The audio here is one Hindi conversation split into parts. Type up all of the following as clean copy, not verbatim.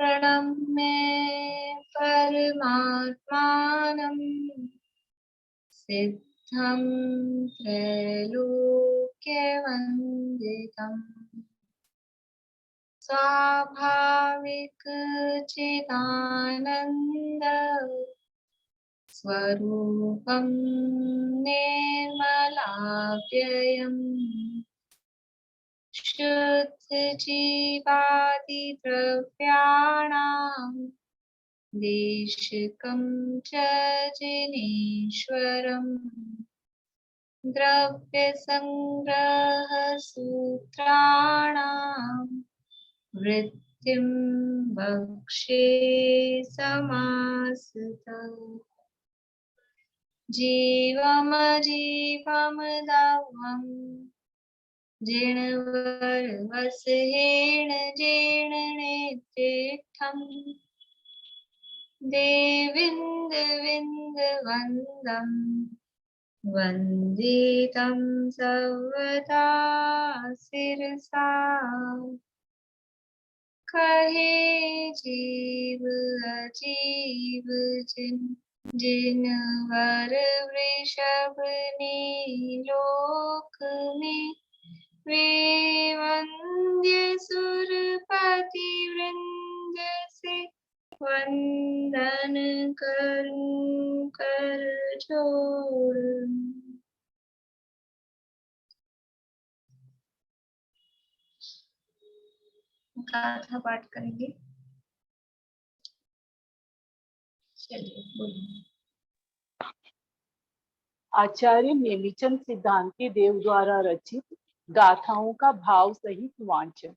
प्रणम्य परमात्मानं सिद्धं त्रैलोक्यवन्दितम् स्वाभाविक चिदानन्द स्वरूपं निर्मलाव्ययम् शुद्धजीवादिद्रव्याणां देशिकं च जिनेश्वरम् द्रव्यसङ्ग्रहसूत्राणां वृत्तिं भक्षे समासतः जीवमजीवमदवम् जिणवरवसहेण जीर्णनेत्रेष्ठम् देविन्दविन्दवन्दम् वन्दे तं सर्वदा शिरसा कहे जीव अजीव जिनवर वृषभ ने लोक में वे वंद्य सुरपति वृंद से वंदन करूं कर जोड़। गाथा पाठ करेंगे। चलिए बोलिए। आचार्य नेमिचंद सिद्धांति देव द्वारा रचित गाथाओं का भाव सहित वांचन,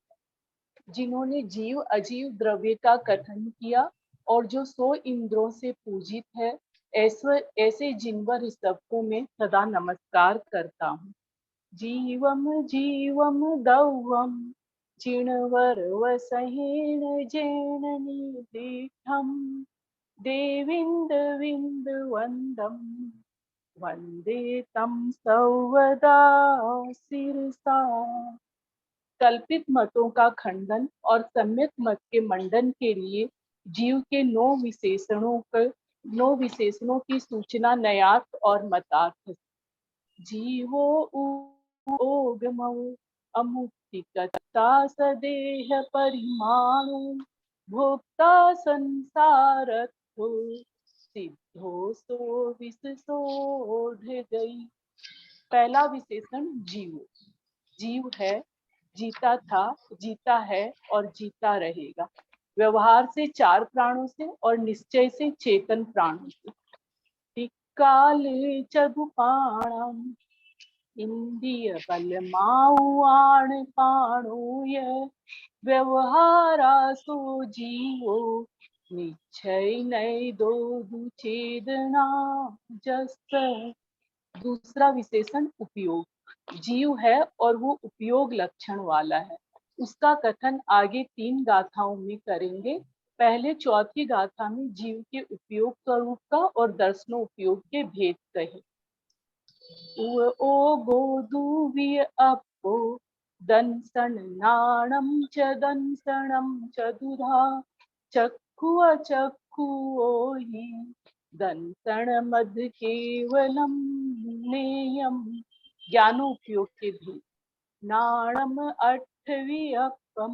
जिन्होंने जीव अजीव द्रव्य का कथन किया और जो 100 इंद्रों से पूजित है, ऐसे जिनवर सबको में सदा नमस्कार करता हूँ। जीवम जीवम दौवम चिणवर वसहेण जैननी दीठम देविंद विंद वंदम वंदे तम सर्वदा शिरसा। कल्पित मतों का खंडन और सम्यक मत के मंडन के लिए जीव के 9 विशेषणों की सूचना नयार्थ और मतार्थ। जीवो ओगमो अमुक्तिकर्ता सदेह परिमाणो भोक्ता संसारत्थो सिद्धो सो विशोध गई। पहला विशेषण जीव। जीव है, जीता था, जीता है और जीता रहेगा। व्यवहार से 4 प्राणों से और निश्चय से चेतन प्राणों से। काले चदुपाणम इंद्रिय बलमाउआण पाणोय व्यवहारासो जीवो निश्चय नय दो दुचेदना जस। दूसरा विशेषण उपयोग। जीव है और वो उपयोग लक्षण वाला है। उसका कथन आगे 3 गाथाओं में करेंगे। पहले चौथी गाथा में जीव के उपयोग स्वरूप का और दर्शनो उपयोग के भेद कहे। ओ गोदुव्य अपो दंसन नाणम च दंसनम चदुधा चक्षु अचक्षु ओहि दंसन मद केवलम नेयम। ज्ञानोपयोग के भेद। नाणम अठवी अपम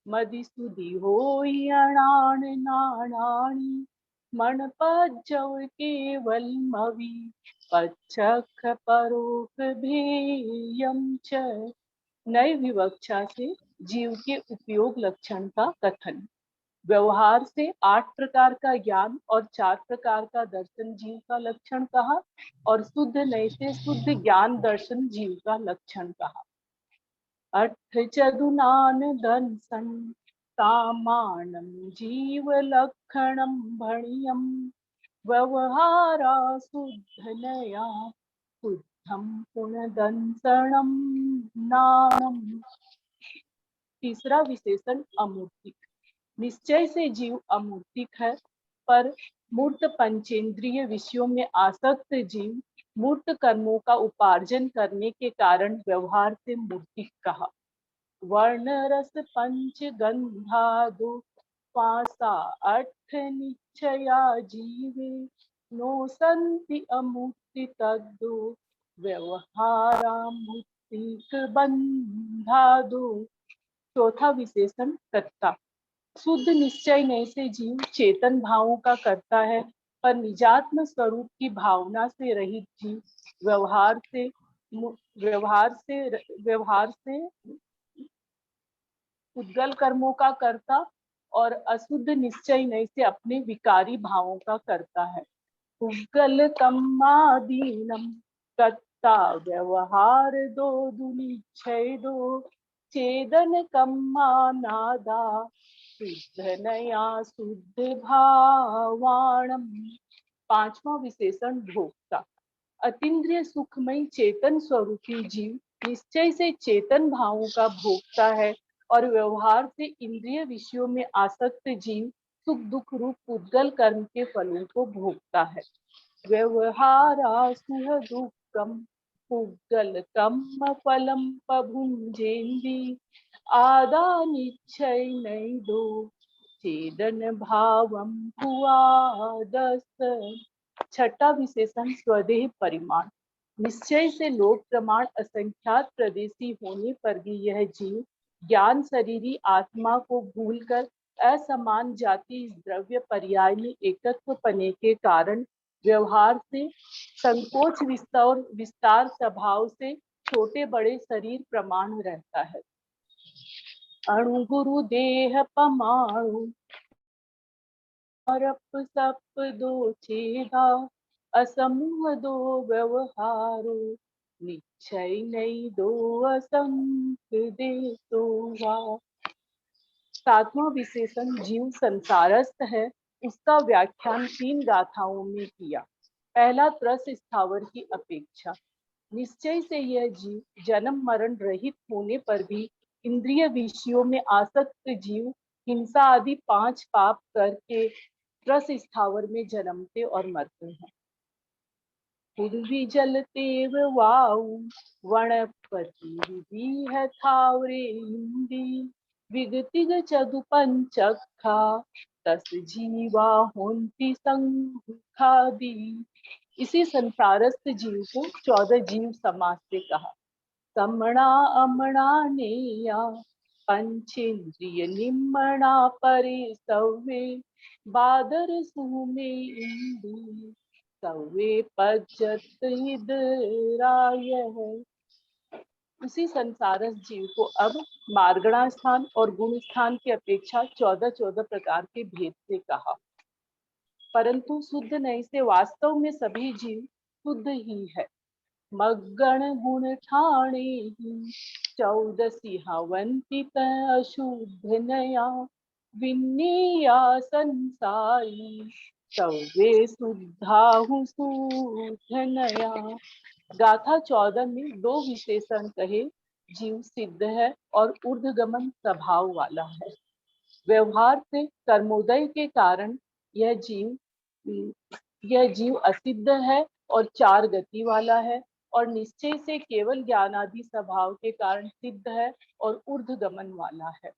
मदिसुधि होई अणान नाणानी मणपज्जव केवल मवि पच्छख परोक भेयम च। नई विवक्षा से जीव के उपयोग लक्षण का कथन। व्यवहार से 8 प्रकार का ज्ञान और 4 प्रकार का दर्शन जीव का लक्षण कहा और शुद्ध नय से शुद्ध ज्ञान दर्शन जीव का लक्षण कहा। अठ चदुनान दंसन सामानम जीव लक्षणम भणियम व्यवहारा शुद्ध नया शुद्धम पुनदंसनम नाणम। तीसरा विशेषण अमूर्तिक। निश्चय से जीव अमूर्तिक है, पर मूर्त पंचेंद्रिय विषयों में आसक्त जीव मूर्त कर्मों का उपार्जन करने के कारण व्यवहार से मूर्तिक कहा। वर्ण रस पंच गंधादो पासा अठ निश्चया जीवे नो संति अमुक्ति तद्दो व्यवहारा मुक्तिक बंधादो। चौथा विशेषण कर्ता। शुद्ध निश्चय नय से जीव चेतन भावों का करता है, पर निजात्म स्वरूप की भावना से रहित जीव व्यवहार से उद्गल कर्मों का करता और अशुद्ध निश्चय नय से अपने विकारी भावों का करता है। उद्गल कम्मादीनम कर्ता व्यवहार दो दुनिच्छय दो चेदन कम्मानादा शुद्ध नया शुद्ध भावाणम। पांचवा विशेषण भोक्ता। अतीन्द्रिय सुखमय चेतन स्वरूपी जीव निश्चय से चेतन भावों का भोगता है और व्यवहार से इंद्रिय विषयों में आसक्त जीव सुख दुख रूप उद्गल कर्म के फलों को भोगता है। व्यवहारा सुह दुखम उद्गल कर्म फलम पभुंजेन्दी आदा निश्चय नहीं दो चेदन भावम भुआदस। छठा विशेषण स्वदेह परिमाण। निश्चय से लोक प्रमाण असंख्यात प्रदेशी होने पर भी यह जीव ज्ञान शरीरी आत्मा को भूलकर असमान जाति द्रव्य पर्याय में एकत्व पने के कारण व्यवहार से संकोच विस्तार स्वभाव से छोटे बड़े शरीर प्रमाण रहता है। अणु गुरु देह परमाणु अरप सप दो छेदा असमूह दो व्यवहारो निश्चय नहीं दो असंख दे तो वा। सातवां विशेषण जीव संसारस्थ है, उसका व्याख्यान 3 गाथाओं में किया। पहला त्रस स्थावर की अपेक्षा। निश्चय से यह जीव जन्म मरण रहित होने पर भी इंद्रिय विषयों में आसक्त जीव हिंसा आदि 5 पाप करके त्रस स्थावर में जन्मते और मरते हैं। पूर्वी जल तेव वायु वनस्पति विधि है थावरे इंदी विगतिग चदु पंचखा तस जीवा होंती संखादी। इसी संसारस्थ जीव को 14 जीव समास से कहा। समणा अमणा नेया पंचेन्द्रिय निम्मणा परे सवे बादर सुमे इंदी सवे पज्जत हिदराय है। उसी संसारस जीव को अब मार्गणा स्थान और गुण स्थान की अपेक्षा 14 प्रकार के भेद से कहा। परंतु शुद्ध नहीं से वास्तव में सभी जीव शुद्ध ही है। मगण गुण ठाणे ही 14 सिंहवंती अशुद्ध नया विन्निया संसारी सवे शुद्धाहु शुद्ध नया। गाथा 14 में 2 विशेषण कहे। जीव सिद्ध है और ऊर्ध्वगमन स्वभाव वाला है। व्यवहार से कर्मोदय के कारण यह जीव असिद्ध है और 4 गति वाला है, और निश्चय से केवल ज्ञानादि स्वभाव के कारण सिद्ध है और ऊर्ध्वगमन वाला है।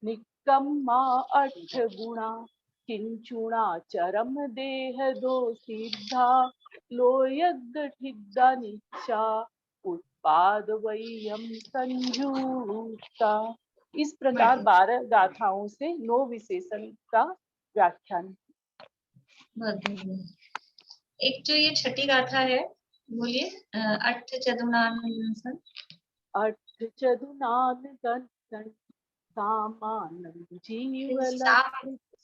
निकम्मा 8 गुणा किंचुणा चरम देह दो सिद्धा लोयग ठिद्दा निच्छा उत्पाद वयम संयुक्ता। इस प्रकार 12 गाथाओं से 9 विशेषण का व्याख्यान। एक जो ये छठी गाथा है, बोलिए। अठ चतुनान अठ चतुनान दंसन सामानम जीवल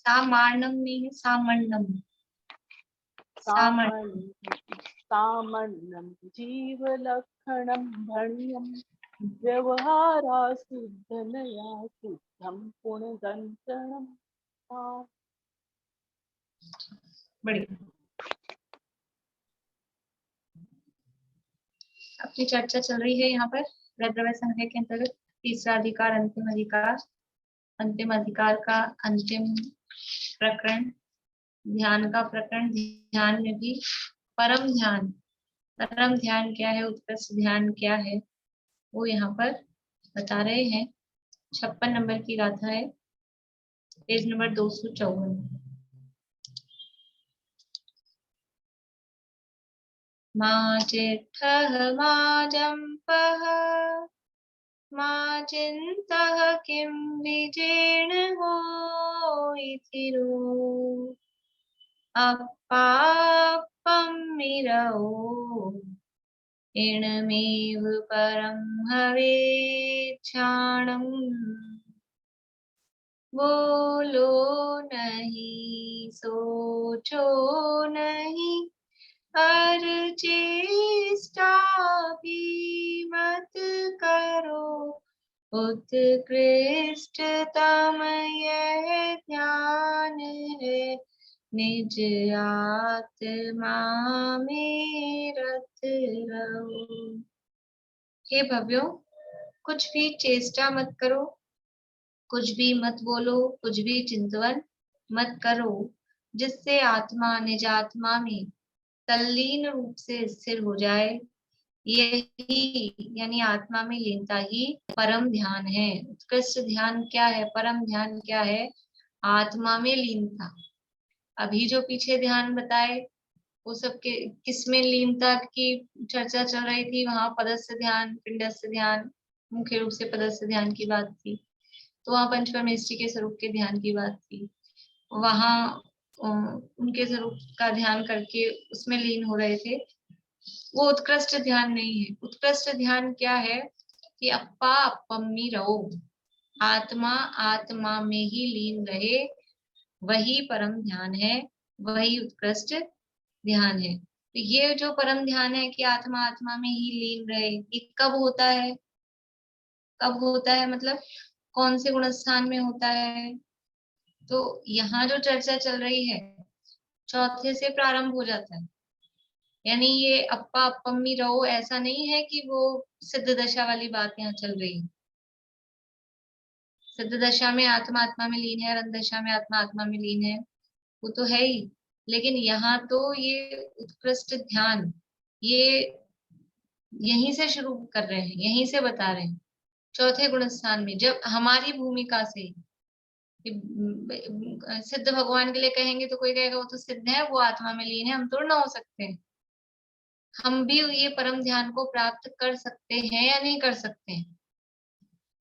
सामानम नहीं है, सामन्नम। सामन्नम जीव लक्षणम भण्यम व्यवहारा शुद्ध नया शुद्धम पुण्यदंसनम। बढ़िया। अपनी चर्चा चल रही है यहाँ पर द्रव्य संग्रह के अंतर्गत तीसरा अधिकार अंतिम अधिकार। अंतिम अधिकार का अंतिम प्रकरण ध्यान का प्रकरण। ध्यान में भी परम ध्यान क्या है, उत्कृष्ट ध्यान क्या है, वो यहाँ पर बता रहे हैं। 56 नंबर की गाथा है। Page number 254। मा चिट्ठः मा जम्पः मा चिन्तः किं विजीर्णवोऽथिरो अप्पाप्पम्मिरौ इणमेव परं हवेच्छाणम् बोलो नहीं सोचो नहीं हर चेष्टा भी मत करो उत्कृष्टतम यह ध्यान है निज आत्मा में रत रहो। हे भव्यो, कुछ भी चेष्टा मत करो, कुछ भी मत बोलो, कुछ भी चिंतन मत करो, जिससे आत्मा निज आत्मा में तल्लीन रूप से स्थिर हो जाए। यही यानी आत्मा में लीनता ही परम ध्यान है। उत्कृष्ट ध्यान क्या है, परम ध्यान क्या है? आत्मा में लीनता। अभी जो पीछे ध्यान बताए वो सबके किसमें लीनता की चर्चा चल रही थी, वहां पदस्थ ध्यान, पिंडस्थ ध्यान, मुख्य रूप से पदस्थ ध्यान की बात थी। तो वहां पंचपरमेष्ठी के स्वरूप के ध्यान की बात थी। वहां उनके स्वरूप का ध्यान करके उसमें लीन हो रहे थे। वो उत्कृष्ट ध्यान नहीं है। उत्कृष्ट ध्यान क्या है कि अप्पा अप्पम्मी रहो, आत्मा आत्मा में ही लीन रहे, वही परम ध्यान है, वही उत्कृष्ट ध्यान है। तो ये जो परम ध्यान है कि आत्मा आत्मा में ही लीन रहे, ये कब होता है? कब होता है मतलब कौन से गुण स्थान में होता है? तो यहाँ जो चर्चा चल रही है चौथे से प्रारंभ हो जाता है। यानी ये अप्पा अप्पम्मी रहो ऐसा नहीं है कि वो सिद्ध दशा वाली बात यहाँ चल रही है। सिद्ध दशा में आत्मा आत्मा में लीन है और अंध दशा में आत्मा आत्मा में लीन है, वो तो है ही। लेकिन यहाँ तो ये उत्कृष्ट ध्यान ये यहीं से शुरू कर रहे हैं, यहीं से बता रहे हैं। चौथे गुण स्थान में जब हमारी भूमिका से सिद्ध भगवान के लिए कहेंगे तो कोई कहेगा वो तो सिद्ध है, वो आत्मा में लीन है, हम थोड़ा ना हो सकते हैं। हम भी ये परम ध्यान को प्राप्त कर सकते हैं या नहीं कर सकते हैं?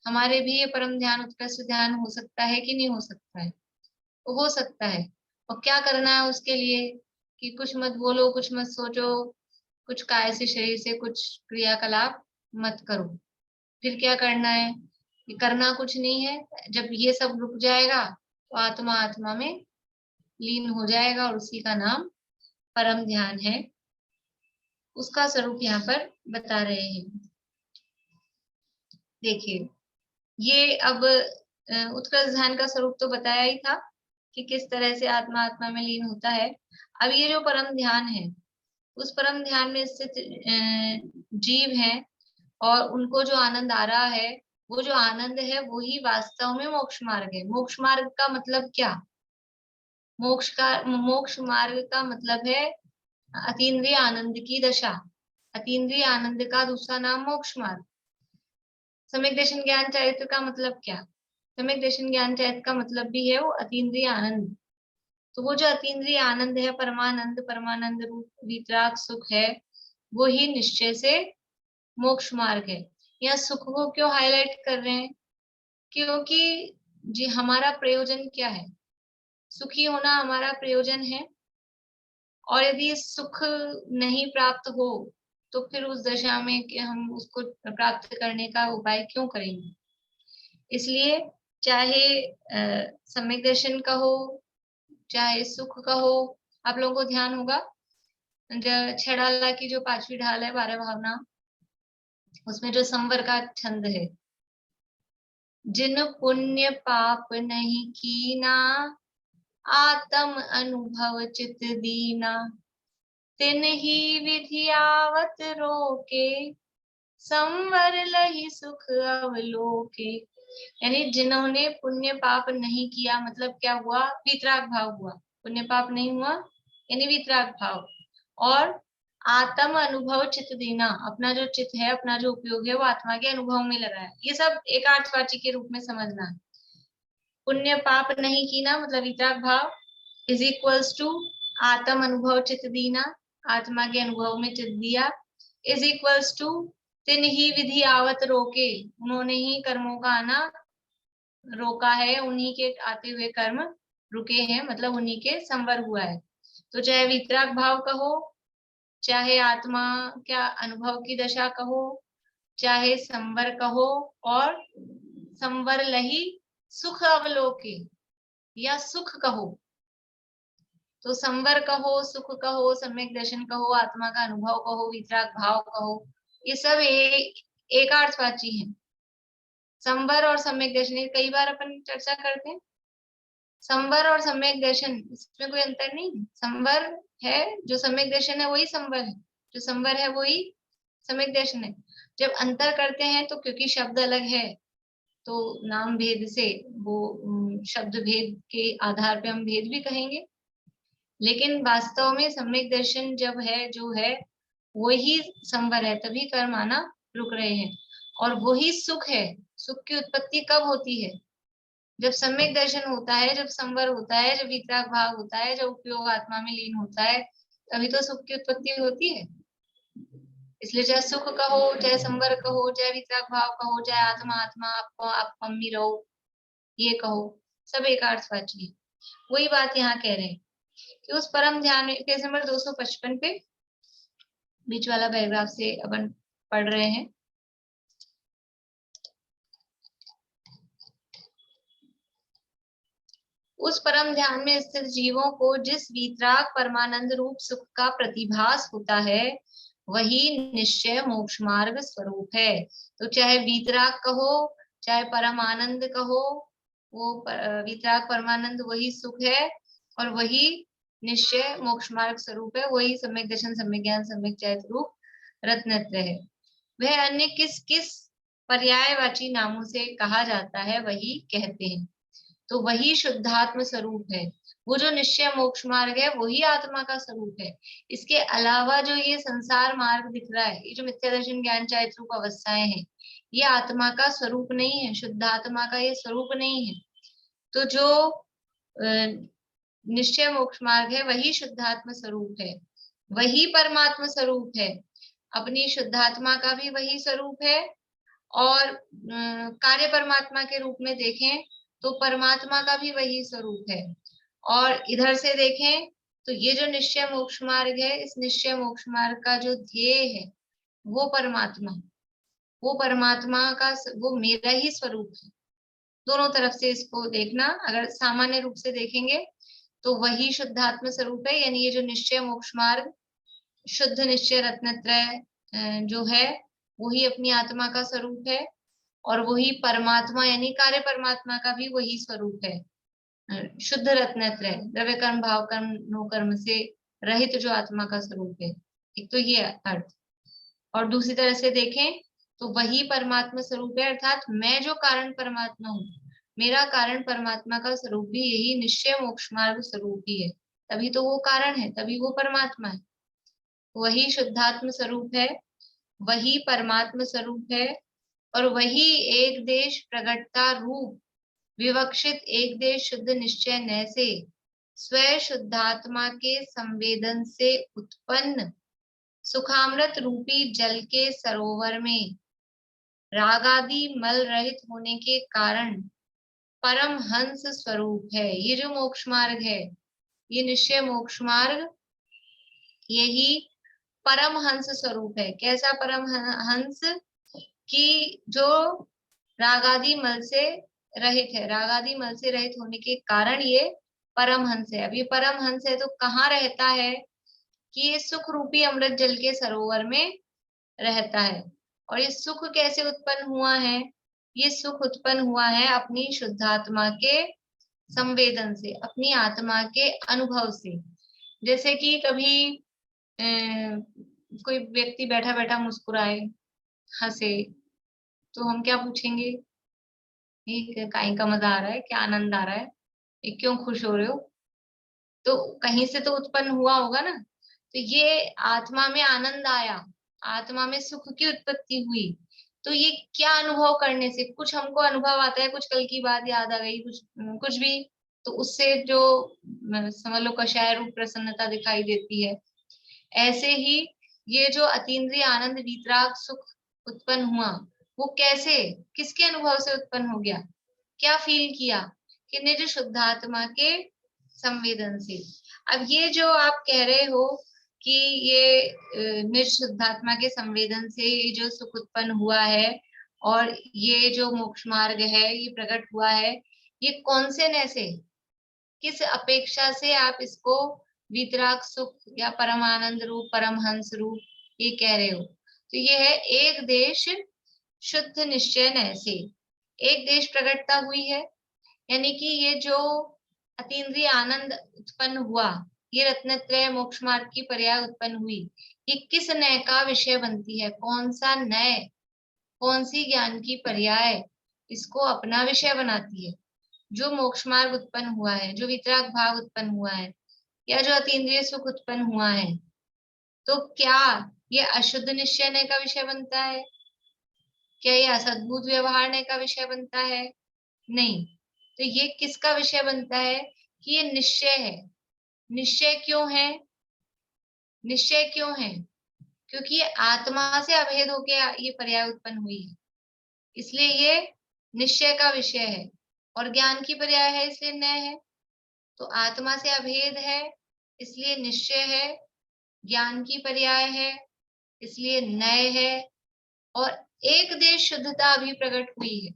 हमारे भी ये परम ध्यान उत्कृष्ट ध्यान हो सकता है कि नहीं हो सकता है? तो हो सकता है। और क्या करना है उसके लिए कि कुछ मत बोलो, कुछ मत सोचो, कुछ काय से शरीर से कुछ क्रियाकलाप मत करो। फिर क्या करना है? ये करना कुछ नहीं है। जब ये सब रुक जाएगा तो आत्मा आत्मा में लीन हो जाएगा और उसी का नाम परम ध्यान है। उसका स्वरूप यहाँ पर बता रहे हैं। देखिए, ये अब उत्कृष्ट ध्यान का स्वरूप तो बताया ही था कि किस तरह से आत्मा आत्मा में लीन होता है। अब ये जो परम ध्यान है, उस परम ध्यान में स्थित जीव हैं और उनको जो आनंद आ रहा है, वो जो आनंद है वो ही वास्तव में मोक्ष मार्ग है। मोक्ष मार्ग का मतलब क्या? मोक्ष मार्ग का मतलब है अतीन्द्रिय आनंद की दशा। अतीन्द्रिय आनंद का दूसरा नाम मोक्ष मार्ग। सम्यक दर्शन ज्ञान चरित्र का मतलब क्या? सम्यक दर्शन ज्ञान चरित्र का मतलब भी है वो अतीन्द्रिय आनंद। तो वो जो अतीन्द्रिय आनंद है, परमानंद, परमानंद रूप वितराग सुख है, वो ही निश्चय से मोक्ष मार्ग है। यहाँ सुख को क्यों हाईलाइट कर रहे हैं? क्योंकि जी हमारा प्रयोजन क्या है? सुखी होना हमारा प्रयोजन है। और यदि सुख नहीं प्राप्त हो तो फिर उस दशा में कि हम उसको प्राप्त करने का उपाय क्यों करेंगे? इसलिए चाहे सम्यक दर्शन का हो, चाहे सुख का हो, आप लोगों को ध्यान होगा छह ढाला की जो पांचवी ढाल है 12 भावना, उसमें जो संवर का छंद है, जिन पुण्य पाप नहीं कीना आत्म अनुभव चित दीना तिन ही विधि आवत रोके संवर लही सुख अवलोके। यानी जिन्होंने पुण्य पाप नहीं किया, मतलब क्या हुआ? वितराग भाव हुआ। पुण्य पाप नहीं हुआ यानी वितराग भाव। और आत्म अनुभव चित्त दीना, अपना जो चित्त है, अपना जो उपयोग है वो आत्मा के अनुभव में लगाया। ये सब एकार्थवाची के रूप में समझना है। पुण्य पाप नहीं कीना मतलब वितराग भाव इज इक्वल्स टू आत्म अनुभव चित्त दीना, आत्मा के अनुभव में चित्त दिया, इज इक्वल्स टू तिन ही विधि आवत रोके, उन्होंने ही कर्मों का आना रोका है, उन्हीं के आते हुए कर्म रुके हैं, मतलब उन्हीं के संवर हुआ है। तो चाहे वितराग भाव कहो, चाहे आत्मा क्या अनुभव की दशा कहो, चाहे संवर कहो, और संवर लही सुख अवलोके या सुख कहो, तो संवर कहो, सुख कहो, सम्यक दर्शन कहो, आत्मा का अनुभव कहो, वितराग भाव कहो, ये सब एकार्थवाची है। संवर और सम्यक दर्शन कई बार अपन चर्चा करते हैं। संवर और सम्यक दर्शन इसमें कोई अंतर नहीं। संवर है जो सम्यक दर्शन है वही संवर है, जो संवर है वही सम्यक दर्शन है। जब अंतर करते हैं तो क्योंकि शब्द अलग है तो नाम भेद से वो शब्द भेद के आधार पे हम भेद भी कहेंगे, लेकिन वास्तव में सम्यक दर्शन जब है जो है वही संवर है, तभी कर्म आना रुक रहे हैं। और वही सुख है। सुख की उत्पत्ति कब होती है? जब सम्यक दर्शन होता है, जब संवर होता है, जब वितराग भाव होता है, जब उपयोग आत्मा में लीन होता है, तभी तो सुख की उत्पत्ति होती है। इसलिए चाहे सुख कहो, चाहे संवर कहो, चाहे वितराग भाव कहो, चाहे आत्मा आत्मा आप मम्मी रहो ये कहो, सब एकार्थवाची है। वही बात यहाँ कह रहे हैं कि उस परम ध्यान में, पेज नंबर 255 पे बीच वाला पैराग्राफ से अपन पढ़ रहे हैं। उस परम ध्यान में स्थित जीवों को जिस वीतराग परमानंद रूप सुख का प्रतिभास होता है वही निश्चय मोक्ष मार्ग स्वरूप है। तो चाहे वीतराग कहो, चाहे परमानंद कहो, वो वीतराग परमानंद वही सुख है और वही निश्चय मोक्ष मार्ग स्वरूप है, वही सम्यक दर्शन, सम्यक ज्ञान, सम्यक चैत रूप रत्नत्रय है। वह अन्य किस किस पर्यायवाची नामों से कहा जाता है वही कहते हैं। तो वही शुद्धात्म स्वरूप है। वो जो निश्चय मोक्ष मार्ग है वही आत्मा का स्वरूप है। इसके अलावा जो ये संसार मार्ग दिख रहा है, ये जो मिथ्या दर्शन ज्ञान चैत रूप अवस्थाएं हैं, ये आत्मा का स्वरूप नहीं है, शुद्धात्मा का ये स्वरूप नहीं है। तो जो निश्चय मोक्ष मार्ग है वही शुद्धात्म स्वरूप है, वही परमात्मा स्वरूप है। अपनी शुद्धात्मा का भी वही स्वरूप है और कार्य परमात्मा के रूप में देखें तो परमात्मा का भी वही स्वरूप है। और इधर से देखें तो ये जो निश्चय मोक्ष मार्ग है, इस निश्चय मोक्ष मार्ग का जो ध्येय है वो परमात्मा, वो परमात्मा का वो मेरा ही स्वरूप है। दोनों तरफ से इसको देखना, अगर सामान्य रूप से देखेंगे तो वही शुद्धात्म स्वरूप है, यानी ये जो निश्चय मोक्ष मार्ग शुद्ध निश्चय रत्नत्रय जो है वही अपनी आत्मा का स्वरूप है और वही परमात्मा यानी कार्य परमात्मा का भी वही स्वरूप है। शुद्ध रत्नत्रय द्रव्य कर्म भाव कर्म नो कर्म से रहित जो आत्मा का स्वरूप है, एक तो ये अर्थ। और दूसरी तरह से देखें तो वही परमात्मा स्वरूप है, अर्थात मैं जो कारण परमात्मा हूँ, मेरा कारण परमात्मा का स्वरूप भी यही निश्चय मोक्ष मार्ग स्वरूप ही है। तभी तो वो कारण है, तभी वो परमात्मा है। वही शुद्धात्म स्वरूप है, वही परमात्मा स्वरूप है और वही एक देश प्रगटता रूप विवक्षित एक देश शुद्ध निश्चय न से स्वयं शुद्धात्मा के संवेदन से उत्पन्न सुखामृत रूपी जल के सरोवर में रागादि मल रहित होने के कारण परम हंस स्वरूप है। ये जो मोक्ष मार्ग है, ये निश्चय मोक्ष मार्ग यही परम हंस स्वरूप है। कैसा परम हंस? कि जो रागादि मल से रहित है, रागादि मल से रहित होने के कारण ये परम हंस है। अब ये परम हंस है तो कहाँ रहता है? कि ये सुख रूपी अमृत जल के सरोवर में रहता है। और ये सुख कैसे उत्पन्न हुआ है? ये सुख उत्पन्न हुआ है अपनी शुद्धात्मा के संवेदन से, अपनी आत्मा के अनुभव से। जैसे कि कभी कोई व्यक्ति बैठा बैठा मुस्कुराए, हंसे, तो हम क्या पूछेंगे? ये काहे का मजा आ रहा है, क्या आनंद आ रहा है, ये क्यों खुश हो रहे हो? तो कहीं से तो उत्पन्न हुआ होगा ना। तो ये आत्मा में आनंद आया, आत्मा में सुख की उत्पत्ति हुई, तो ये क्या अनुभव करने से, कुछ हमको अनुभव आता है, कुछ कल की बात याद आ गई, कुछ भी, तो उससे जो समझ लो कषाय रूप प्रसन्नता दिखाई देती है। ऐसे ही ये जो अतीन्द्रिय आनंद वीतराग सुख उत्पन्न हुआ, वो कैसे, किसके अनुभव से उत्पन्न हो गया, क्या फील किया, कि निज शुद्धात्मा के संवेदन से। अब ये जो आप कह रहे हो कि ये निज शुद्धात्मा के संवेदन से ये जो सुख उत्पन्न हुआ है और ये जो मोक्ष मार्ग है ये प्रकट हुआ है, ये कौन से नय से, किस अपेक्षा से आप इसको वीतराग सुख या परमानंद रूप परमहंस रूप ये कह रहे हो? तो ये है एक देश शुद्ध निश्चय नय से, एक देश प्रकटता हुई है, यानी कि ये जो अतीन्द्रिय आनंद उत्पन्न हुआ, ये रत्नत्रय मोक्ष मार्ग की पर्याय उत्पन्न हुई, ये किस नय का विषय बनती है, कौन सा नय, कौन सी ज्ञान की पर्याय इसको अपना विषय बनाती है? जो मोक्ष मार्ग उत्पन्न हुआ है, जो वितराग भाव उत्पन्न हुआ है, या जो अतीन्द्रिय सुख उत्पन्न हुआ है, तो क्या ये अशुद्ध निश्चय नय का विषय बनता है? क्या ये असद्भुत व्यवहार नय का विषय बनता है? नहीं। तो ये किसका विषय बनता है? कि ये निश्चय है। निश्चय क्यों है? निश्चय क्यों है? क्योंकि ये आत्मा से अभेद होके ये पर्याय उत्पन्न हुई है, इसलिए ये निश्चय का विषय है। और ज्ञान की पर्याय है इसलिए नय है। तो आत्मा से अभेद है इसलिए निश्चय है, ज्ञान की पर्याय है इसलिए नय है, और एक देश शुद्धता अभी प्रकट हुई है।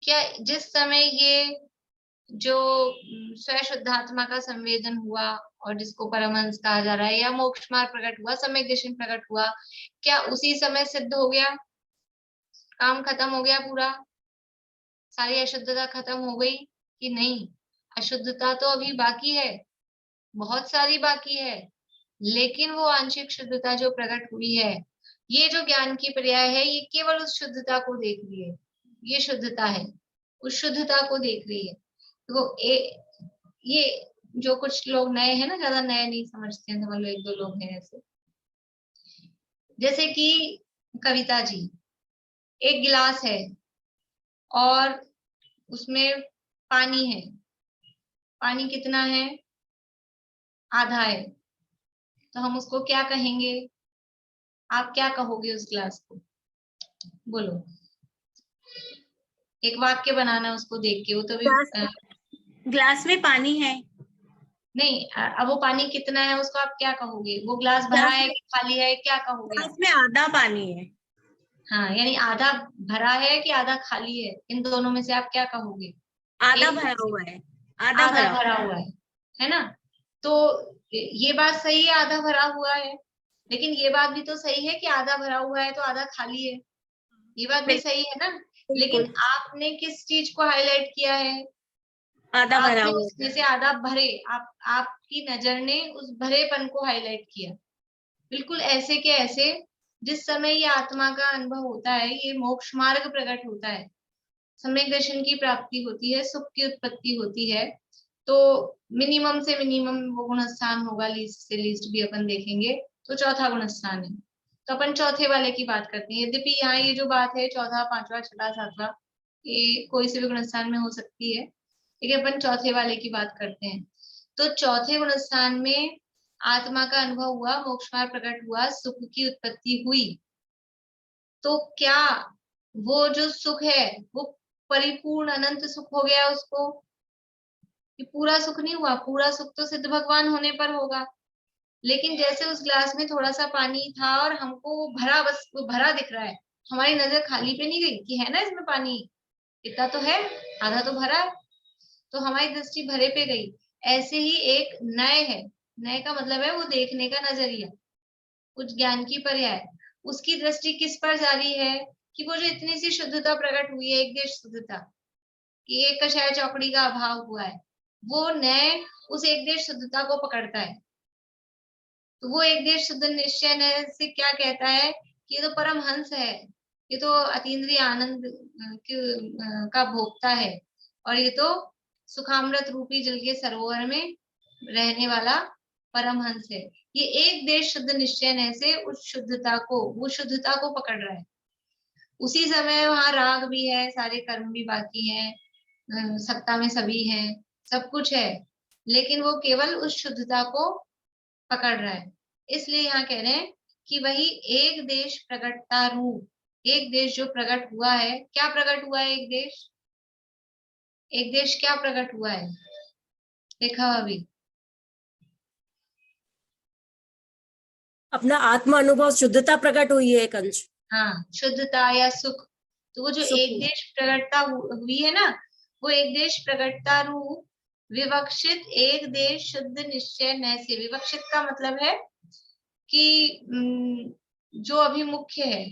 क्या जिस समय ये जो स्वशुद्धात्मा का संवेदन हुआ और जिसको परमहंस कहा जा रहा है, या मोक्ष मार्ग प्रकट हुआ, सम्यक दर्शन प्रकट हुआ, क्या उसी समय सिद्ध हो गया, काम खत्म हो गया पूरा, सारी अशुद्धता खत्म हो गई? कि नहीं, अशुद्धता तो अभी बाकी है, बहुत सारी बाकी है। लेकिन वो आंशिक शुद्धता जो प्रकट हुई है, ये जो ज्ञान की पर्याय है, ये केवल उस शुद्धता को देख रही है। ये शुद्धता है, उस शुद्धता को देख रही है। तो ये जो कुछ लोग नए हैं ना, ज्यादा नए नहीं समझते हैं, समझ लो एक दो लोग हैं ऐसे, जैसे कि कविता जी, एक गिलास है और उसमें पानी है। पानी कितना है? आधा है। तो हम उसको क्या कहेंगे? आप क्या कहोगे उस ग्लास को? बोलो, एक वाक्य बनाना उसको देख के। वो तो भी ग्लास में पानी है। नहीं, अब वो पानी कितना है उसको आप क्या कहोगे? वो ग्लास भरा है कि खाली है, क्या कहोगे? ग्लास में आधा पानी है। हाँ, यानी आधा भरा है कि आधा खाली है, इन दोनों में से आप क्या कहोगे? आधा भरा हुआ है। आधा भरा हुआ है ना? तो ये बात सही है, आधा भरा हुआ है, लेकिन ये बात भी तो सही है कि आधा भरा हुआ है तो आधा खाली है। ये बात भी सही है ना? लेकिन आपने किस चीज को हाईलाइट किया है? आधा भरा आपने हुआ उसमें से आधा भरे, आपकी नजर ने उस भरेपन को हाईलाइट किया। बिल्कुल ऐसे के ऐसे जिस समय ये आत्मा का अनुभव होता है, ये मोक्ष मार्ग प्रकट होता है, सम्यक दर्शन की प्राप्ति होती है, सुख की उत्पत्ति होती है, तो मिनिमम से मिनिमम वो गुणस्थान होगा, लीस्ट से लीस्ट भी अपन देखेंगे तो चौथा गुणस्थान है। तो अपन चौथे वाले की बात करते हैं। यद्यपि यहाँ ये जो बात है चौथा, पांचवा, छठा, सातवां, ये कोई से भी गुणस्थान में हो सकती है, लेकिन अपन चौथे वाले की बात करते हैं। तो चौथे गुणस्थान में आत्मा का अनुभव हुआ, मोक्ष मार्ग प्रकट हुआ, सुख की उत्पत्ति हुई। तो क्या वो जो सुख है वो परिपूर्ण अनंत सुख हो गया उसको? कि पूरा सुख नहीं हुआ, पूरा सुख तो सिद्ध भगवान होने पर होगा। लेकिन जैसे उस ग्लास में थोड़ा सा पानी था और हमको वो भरा, बस वो भरा दिख रहा है, हमारी नजर खाली पे नहीं गई कि है ना इसमें पानी, इतना तो है, आधा तो भरा है, तो हमारी दृष्टि भरे पे गई। ऐसे ही एक नय है, नय का मतलब है वो देखने का नजरिया, कुछ ज्ञान की पर्याय, उसकी दृष्टि किस पर जा रही है? कि वो जो इतनी सी शुद्धता प्रकट हुई है, एक देश शुद्धता, कि एक कषाय चौकड़ी का अभाव हुआ है, वो नय उस एक देश शुद्धता को पकड़ता है। तो वो एक देश शुद्ध निश्चय नय से क्या कहता है कि ये तो परमहंस है, ये तो अतीन्द्रिय आनंद का भोक्ता है, और ये तो सुखामृत रूपी जल के सरोवर में रहने वाला परमहंस है। ये एक देश शुद्ध निश्चय नय से उस शुद्धता को, वो शुद्धता को पकड़ रहा है। उसी समय वहां राग भी है, सारे कर्म भी बाकी हैं, सत्ता में सभी हैं, सब कुछ है, लेकिन वो केवल उस शुद्धता को पकड़ रहा है। इसलिए यहाँ कह रहे हैं कि वही एक देश प्रकटता रूप, एक देश जो प्रकट हुआ है, क्या प्रकट हुआ है एक देश? एक देश क्या प्रकट हुआ है? देखा अभी अपना आत्मा अनुभव शुद्धता प्रकट हुई है, एक अंश। हाँ, शुद्धता या सुख। तो वो जो सुख एक देश प्रकटता हुई है ना, वो एक देश प्रकटता रूप विवक्षित एक देश शुद्ध निश्चय न से। विवक्षित का मतलब है कि जो अभी मुख्य है,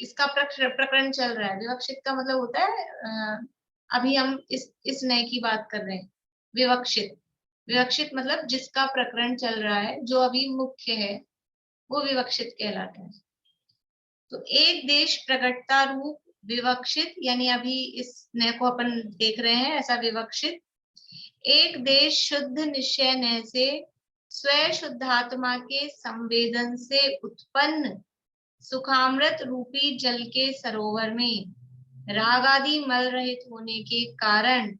इसका प्रकरण चल रहा है। विवक्षित का मतलब होता है अभी हम इस नए की बात कर रहे हैं। विवक्षित, विवक्षित मतलब जिसका प्रकरण चल रहा है, जो अभी मुख्य है, वो विवक्षित कहलाता है। तो एक देश प्रकटता रूप विवक्षित, यानी अभी इस नए को अपन देख रहे हैं ऐसा विवक्षित। एक देश शुद्ध निश्चय नय से स्वयं शुद्धात्मा के संवेदन से उत्पन्न सुखामृत रूपी जल के सरोवर में राग आदि मल रहित होने के कारण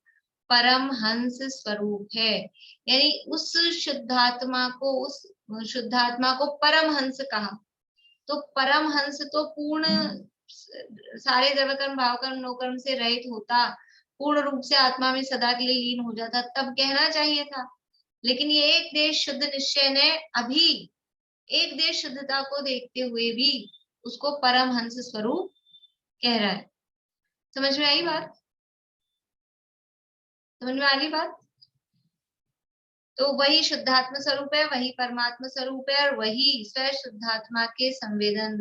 परम हंस स्वरूप है। यानी उस शुद्धात्मा को परम हंस कहा। तो परम हंस तो पूर्ण सारे द्रव्यकर्म भावकर्म नौकर्म से रहित होता, पूर्ण रूप से आत्मा में सदा के लिए लीन हो जाता, तब कहना चाहिए था। लेकिन ये एक देश शुद्ध निश्चय ने अभी एक देश शुद्धता को देखते हुए भी उसको परम हंस स्वरूप कह रहा है। समझ में आई बात? समझ में आ रही बात? तो वही शुद्धात्मा स्वरूप है, वही परमात्मा स्वरूप है, और वही स्वयं शुद्धात्मा के संवेदन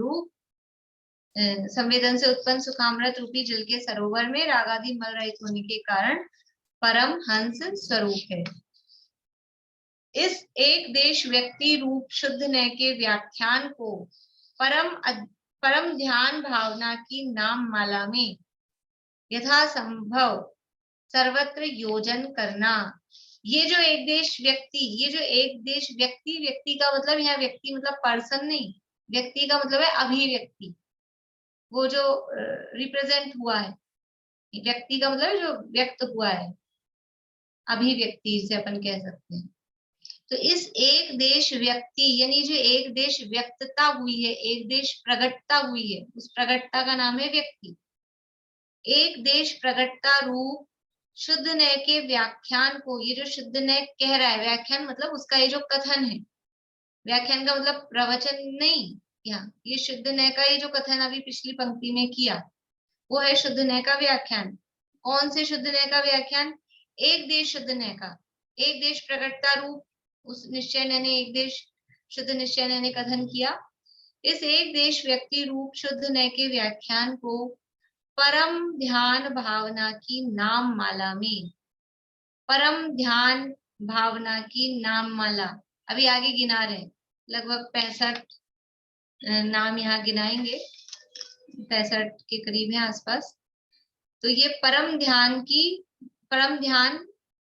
से उत्पन्न सुखामृत रूपी जल के सरोवर में राग आदि मल रहित होने के कारण परम हंस स्वरूप है। इस एक देश व्यक्ति रूप शुद्ध नय के व्याख्यान को परम ध्यान भावना की नाम माला में यथासंभव सर्वत्र योजन करना। ये जो एक देश व्यक्ति, व्यक्ति का मतलब यहाँ व्यक्ति मतलब पर्सन नहीं, व्यक्ति का मतलब है अभिव्यक्ति, वो जो रिप्रेजेंट हुआ है। व्यक्ति का मतलब जो व्यक्त हुआ है, अभिव्यक्ति से अपन कह सकते हैं। तो इस एक देश व्यक्ति यानी जो एक देश व्यक्तता हुई है, एक देश प्रगटता हुई है, उस प्रगटता का नाम है व्यक्ति। एक देश प्रगटता रूप शुद्ध नय के व्याख्यान को, ये जो शुद्ध नय कह रहा है, व्याख्यान मतलब उसका ये जो कथन है, व्याख्यान का मतलब प्रवचन नहीं, यहाँ ये शुद्ध नय का ये जो कथन अभी पिछली पंक्ति में किया, वो है शुद्ध नय का व्याख्यान। कौन से शुद्ध नय का व्याख्यान? एक देश शुद्ध नय का। एक देश प्रकटता रूप उस निश्चय नय ने, एक देश शुद्ध निश्चय नय ने कथन किया। इस एक देश व्यक्ति रूप शुद्ध नय के व्याख्यान को परम ध्यान भावना की नाम माला में, परम ध्यान भावना की नाम माला, अभी आगे गिना रहे हैं, लगभग 65 नाम यहाँ गिनाएंगे, 65 के करीब है आसपास। तो ये परम ध्यान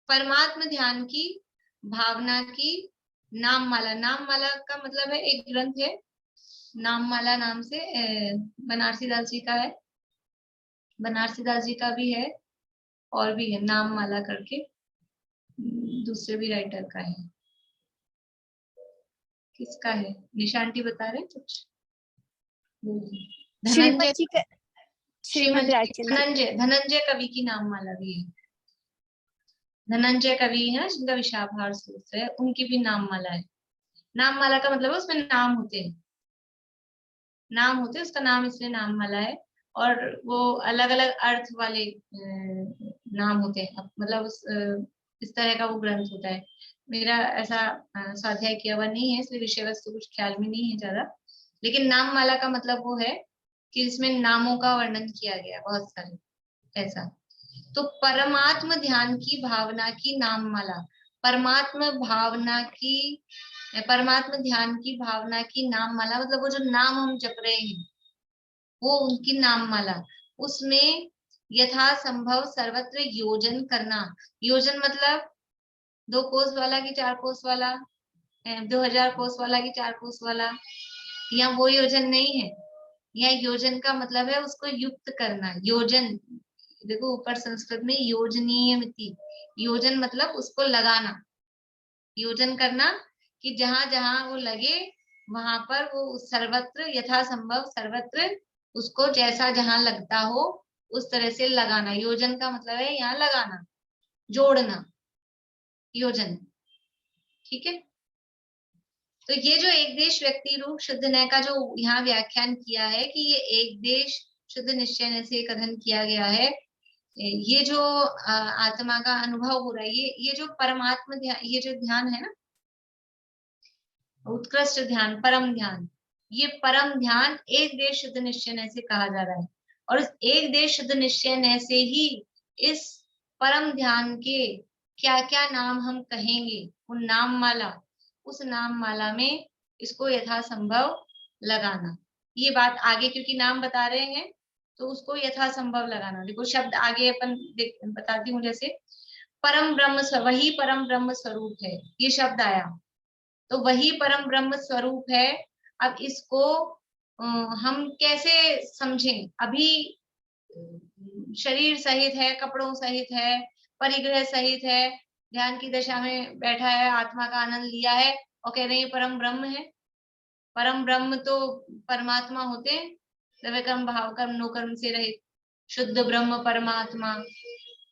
परमात्म ध्यान की भावना की नाम माला। नाम माला का मतलब है एक ग्रंथ है नाम माला नाम से, बनारसी दास जी का है, बनारसी दास जी का भी है, और भी है नाम माला करके, दूसरे भी राइटर का है। किसका है? निशांटी बता रहे कुछ? धनंजय कवि की नाम माला भी है। धनंजय कवि है ना जिनका विषाभार सूत्र है, उनकी भी नाम माला है। नाम माला का मतलब है उसमें नाम होते हैं, नाम होते हैं, उसका नाम इसलिए नाम माला है। और वो अलग अलग अर्थ वाले नाम होते हैं, मतलब इस तरह का वो ग्रंथ होता है। मेरा ऐसा स्वाध्याय किया हुआ नहीं है, इसलिए विषय वस्तु कुछ ख्याल में नहीं है ज्यादा, लेकिन नाम माला का मतलब वो है कि इसमें नामों का वर्णन किया गया बहुत सारे, ऐसा। तो परमात्म ध्यान की भावना की नाम माला, परमात्म ध्यान की भावना की नाम माला मतलब वो जो नाम हम जप रहे हैं वो उनकी नाम माला, उसमें यथासंभव सर्वत्र योजन करना। योजन मतलब 2 कोस वाला की 4 कोस वाला, 2000 कोस वाला की 4 कोस वाला, यहाँ वो योजन नहीं है। या योजन का मतलब है उसको युक्त करना। योजन, देखो ऊपर संस्कृत में योजनीयमिति, योजन मतलब उसको लगाना, योजन करना कि जहां जहां वो लगे वहां पर वो सर्वत्र यथासंभव सर्वत्र उसको जैसा जहां लगता हो उस तरह से लगाना। योजन का मतलब है यहाँ लगाना, जोड़ना, योजन। ठीक है, तो ये जो एक देश व्यक्ति रूप शुद्ध नय का जो यहाँ व्याख्यान किया है कि ये एक देश शुद्ध निश्चय नय से कथन किया गया है, ये जो आत्मा का अनुभव हो रहा है, ये जो परमात्मा ध्यान, ये जो ध्यान है ना, उत्कृष्ट ध्यान, परम ध्यान, ये परम ध्यान एक देश शुद्ध निश्चय नय से कहा जा रहा है। और इस एक देश शुद्ध निश्चय नय से ही इस परम ध्यान के क्या क्या नाम हम कहेंगे, उन नाम माला, उस नाम माला में इसको यथासंभव लगाना। ये बात आगे क्योंकि नाम बता रहे हैं तो उसको यथासंभव लगाना। देखो शब्द आगे अपन बताती हूँ, जैसे परम ब्रह्म, वही परम ब्रह्म स्वरूप है, ये शब्द आया तो वही परम ब्रह्म स्वरूप है। अब इसको हम कैसे समझें? अभी शरीर सहित है, कपड़ों सहित है, परिग्रह सहित है, ध्यान की दशा में बैठा है, आत्मा का आनंद लिया है और कह रहे हैं परम ब्रह्म है। परम ब्रह्म तो परमात्मा होते हैं, सवय कर्म भाव कर्म नो कर्म से रहित, शुद्ध ब्रह्म परमात्मा,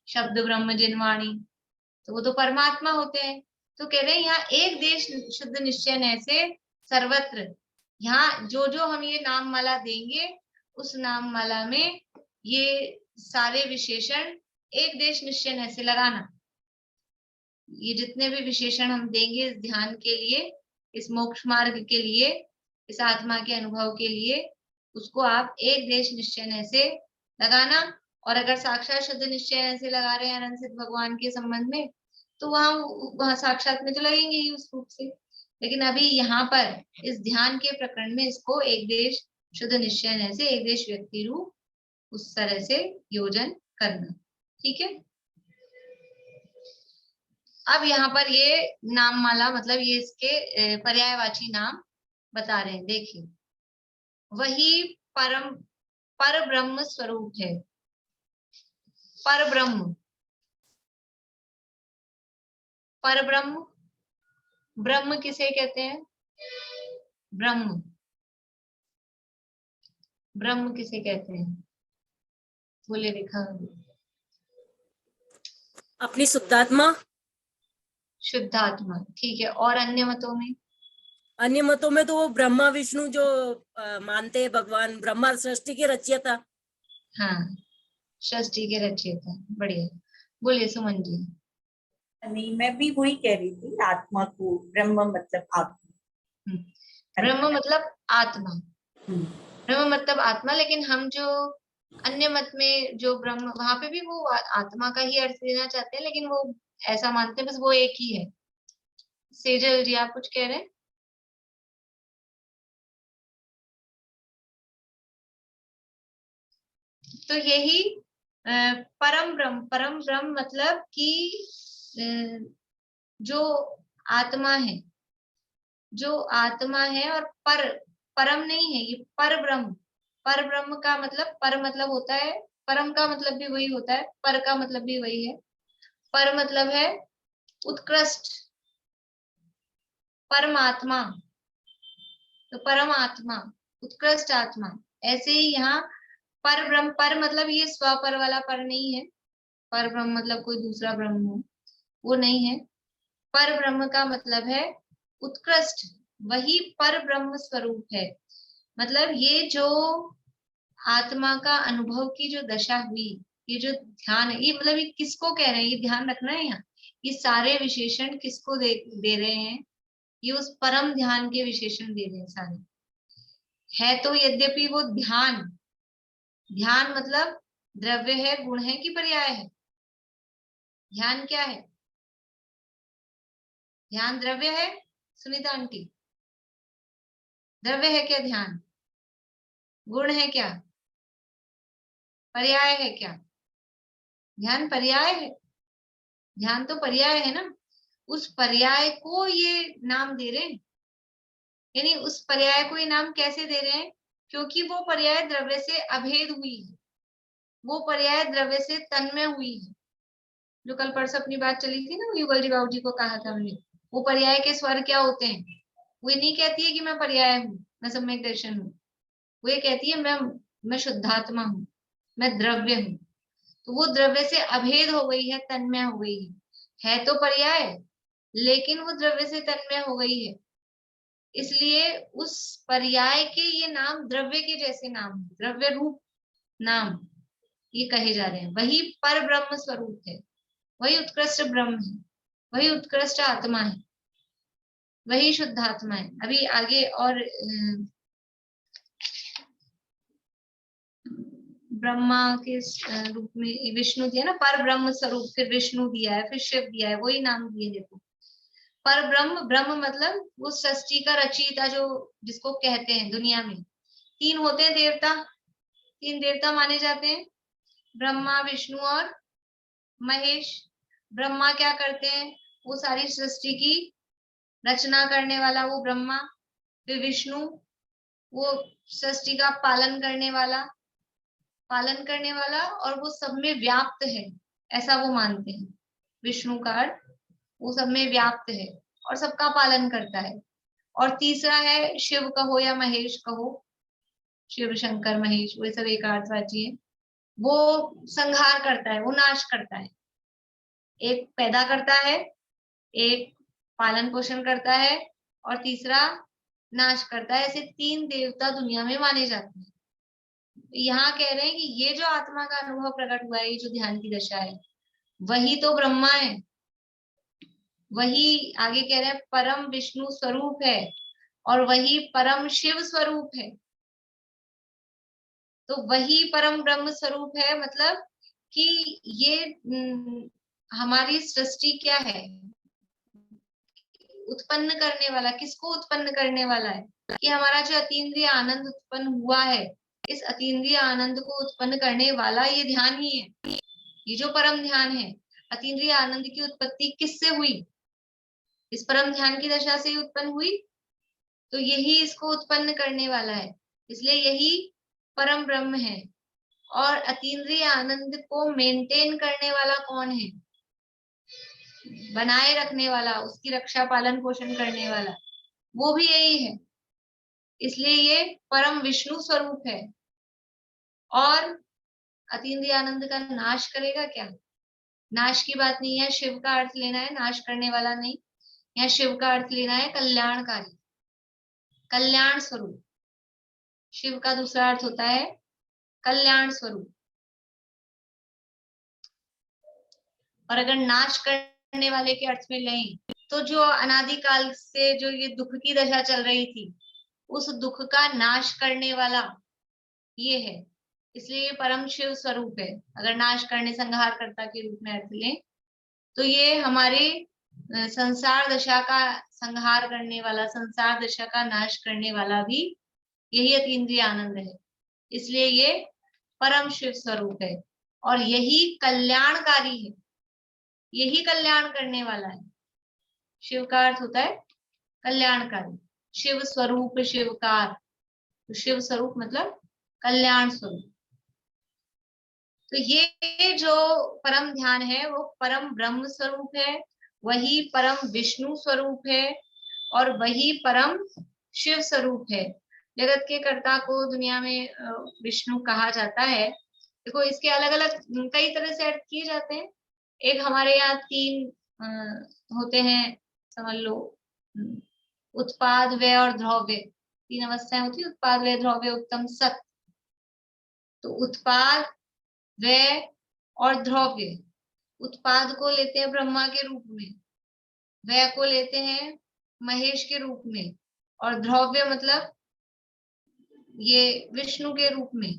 शब्द ब्रह्म जिनवाणी, तो वो तो परमात्मा होते हैं। तो कह रहे हैं यहाँ एक देश शुद्ध निश्चय नय से सर्वत्र, यहाँ जो जो हम ये नाम माला देंगे उस नाम माला में ये सारे विशेषण एक देश निश्चय नय से लगाना। ये जितने भी विशेषण हम देंगे इस ध्यान के लिए, इस मोक्ष मार्ग के लिए, इस आत्मा के अनुभव के लिए, उसको आप एक देश निश्चय नय से लगाना। और अगर साक्षात शुद्ध निश्चय नय से लगा रहे हैं अनंत सिद्ध भगवान के संबंध में तो वहां साक्षात में तो लगेंगे ही उस रूप से। लेकिन अभी यहाँ पर इस ध्यान के प्रकरण में इसको एक देश शुद्ध निश्चय नय से एक देश व्यक्ति रूप उस तरह से योजन करना। ठीक है, अब यहाँ पर ये नाम माला मतलब ये इसके पर्यायवाची नाम बता रहे हैं। देखिए, वही परम पर ब्रह्म स्वरूप है। पर ब्रह्म, पर ब्रह्म, ब्रह्म किसे कहते हैं? ब्रह्म, ब्रह्म किसे कहते हैं? बोले रेखा। अपनी शुद्धात्मा। शुद्धात्मा, ठीक है। और अन्य मतों में? अन्य मतों में तो वो ब्रह्मा विष्णु जो मानते हैं भगवान ब्रह्मा सृष्टि के रचयिता। हाँ, सृष्टि के रचयिता, बढ़िया। बोलिए सुमन जी। नहीं, मैं भी वही कह रही थी, आत्मा को ब्रह्म मतलब आत्मा। ब्रह्म मतलब आत्मा, ब्रह्म मतलब आत्मा। लेकिन हम जो अन्य मत में जो ब्रह्म, वहां पे भी वो आत्मा का ही अर्थ देना चाहते हैं, लेकिन वो ऐसा मानते हैं बस वो एक ही है। सेजल जी आप कुछ कह रहे हैं? तो यही परम ब्रह्म, परम ब्रह्म मतलब कि जो आत्मा है, जो आत्मा है और परम नहीं है, ये पर ब्रह्म। पर ब्रह्म का मतलब, पर मतलब होता है, परम का मतलब भी वही होता है, पर का मतलब भी वही है। पर मतलब है उत्कृष्ट, परमात्मा, तो परम आत्मा, उत्कृष्ट आत्मा। ऐसे ही यहाँ पर ब्रह्म, पर मतलब ये स्वपर वाला पर नहीं है, पर ब्रह्म मतलब कोई दूसरा ब्रह्म हो, वो नहीं है। पर ब्रह्म का मतलब है उत्कृष्ट, वही पर ब्रह्म स्वरूप है। मतलब ये जो आत्मा का अनुभव की जो दशा हुई, ये जो ध्यान है, ये मतलब ये किसको कह रहे हैं, ये ध्यान रखना है यहाँ। ये सारे विशेषण किसको दे रहे हैं? ये उस परम ध्यान के विशेषण दे रहे हैं सारे। है तो यद्यपि वो ध्यान, ध्यान मतलब द्रव्य है, गुण है कि पर्याय है? ध्यान क्या है? ध्यान द्रव्य है सुनीता आंटी? द्रव्य है क्या ध्यान? गुण है क्या? पर्याय है क्या? ध्यान पर्याय है, ध्यान तो पर्याय है ना। उस पर्याय को ये नाम दे रहे हैं, यानी उस पर्याय को ये नाम कैसे दे रहे हैं? क्योंकि वो पर्याय द्रव्य से अभेद हुई है, वो पर्याय द्रव्य से तन्मय हुई है। जो कल परसों अपनी बात चली थी ना, युगल जी बाबू जी को कहा था हमने, वो पर्याय के स्वर क्या होते हैं। वो ये नहीं कहती है कि मैं पर्याय हूँ, मैं सम्यक दर्शन हूँ। वो ये कहती है मैं शुद्धात्मा हूँ, मैं द्रव्य हूँ। तो वो द्रव्य से अभेद हो गई है, तन्मय हो गई है तो पर्याय, लेकिन वो द्रव्य से तन्मय हो गई है, इसलिए उस पर्याय के ये नाम द्रव्य के जैसे नाम, द्रव्य रूप नाम ये कहे जा रहे हैं। वही पर ब्रह्म स्वरूप है, वही उत्कृष्ट ब्रह्म है, वही उत्कृष्ट आत्मा है, वही शुद्ध आत्मा है। अभी आगे और ब्रह्मा के रूप में विष्णु दिया ना, पर ब्रह्म स्वरूप, फिर विष्णु दिया है, फिर शिव दिया है, वही नाम दिए देखो। पर ब्रह्म, ब्रह्म मतलब वो सृष्टि का रचयिता, जो जिसको कहते हैं दुनिया में। तीन होते हैं देवता, तीन देवता माने जाते हैं, ब्रह्मा विष्णु और महेश। ब्रह्मा क्या करते हैं, वो सारी सृष्टि की रचना करने वाला वो ब्रह्मा। फिर विष्णु, वो सृष्टि का पालन करने वाला, और वो सब में व्याप्त है, ऐसा वो मानते हैं। विष्णु का अर्थ वो सब में व्याप्त है और सबका पालन करता है। और तीसरा है शिव कहो या महेश कहो, शिव शंकर महेश, वो सब एक अर्थवाची है। वो संहार करता है, वो नाश करता है। एक पैदा करता है, एक पालन पोषण करता है, और तीसरा नाश करता है। ऐसे तीन देवता दुनिया में माने जाते हैं। यहाँ कह रहे हैं कि ये जो आत्मा का अनुभव प्रकट हुआ है, ये जो ध्यान की दशा है, वही तो ब्रह्मा है। वही आगे कह रहे हैं परम विष्णु स्वरूप है, और वही परम शिव स्वरूप है। तो वही परम ब्रह्म स्वरूप है, मतलब कि ये हमारी सृष्टि क्या है, उत्पन्न करने वाला, किसको उत्पन्न करने वाला है, कि हमारा जो अतीन्द्रिय आनंद उत्पन्न हुआ है, इस अतीन्द्रिय आनंद को उत्पन्न करने वाला ये ध्यान ही है। ये जो परम ध्यान है, अतीन्द्रिय आनंद की उत्पत्ति किससे हुई, इस परम ध्यान की दशा से ही उत्पन्न हुई। तो यही इसको उत्पन्न करने वाला है, इसलिए यही परम ब्रह्म है। और अतीन्द्रिय आनंद को मेंटेन करने वाला कौन है, बनाए रखने वाला, उसकी रक्षा पालन पोषण करने वाला, वो भी यही है। इसलिए ये परम विष्णु स्वरूप है। और अतीन्द्रिय आनंद का नाश करेगा क्या, नाश की बात नहीं है, शिव का अर्थ लेना है, नाश करने वाला नहीं। यहाँ शिव का अर्थ लेना है कल्याणकारी, कल्याण स्वरूप। शिव का दूसरा अर्थ होता है कल्याण स्वरूप। और अगर नाश करने वाले के अर्थ में लें, तो जो अनादिकाल से जो ये दुख की दशा चल रही थी, उस दुख का नाश करने वाला ये है, इसलिए ये परम शिव स्वरूप है। अगर नाश करने, संहार कर्ता के रूप में अर्थ लें, तो ये हमारे संसार दशा का संहार करने वाला, संसार दशा का नाश करने वाला भी यही अतीन्द्रिय आनंद है। इसलिए ये परम शिव स्वरूप है, और यही कल्याणकारी है, यही कल्याण करने वाला है। शिव का अर्थ होता है कल्याणकारी, शिव स्वरूप, शिवकार। तो शिव स्वरूप मतलब कल्याण स्वरूप। तो ये जो परम ध्यान है वो परम ब्रह्म स्वरूप है, वही परम विष्णु स्वरूप है, और वही परम शिव स्वरूप है। जगत के कर्ता को दुनिया में विष्णु कहा जाता है। देखो इसके अलग अलग कई तरह से अर्थ किए जाते हैं। एक हमारे यहाँ तीन होते हैं, समझ लो, उत्पाद, व्यय और द्रव्य। तीन अवस्थाएं होती है, उत्पाद, व्यय, द्रव्य, उत्तम, सत्य। तो उत्पाद, व्यय और द्रव्य, उत्पाद को लेते हैं ब्रह्मा के रूप में, व्यय को लेते हैं महेश के रूप में, और द्रव्य मतलब ये विष्णु के रूप में।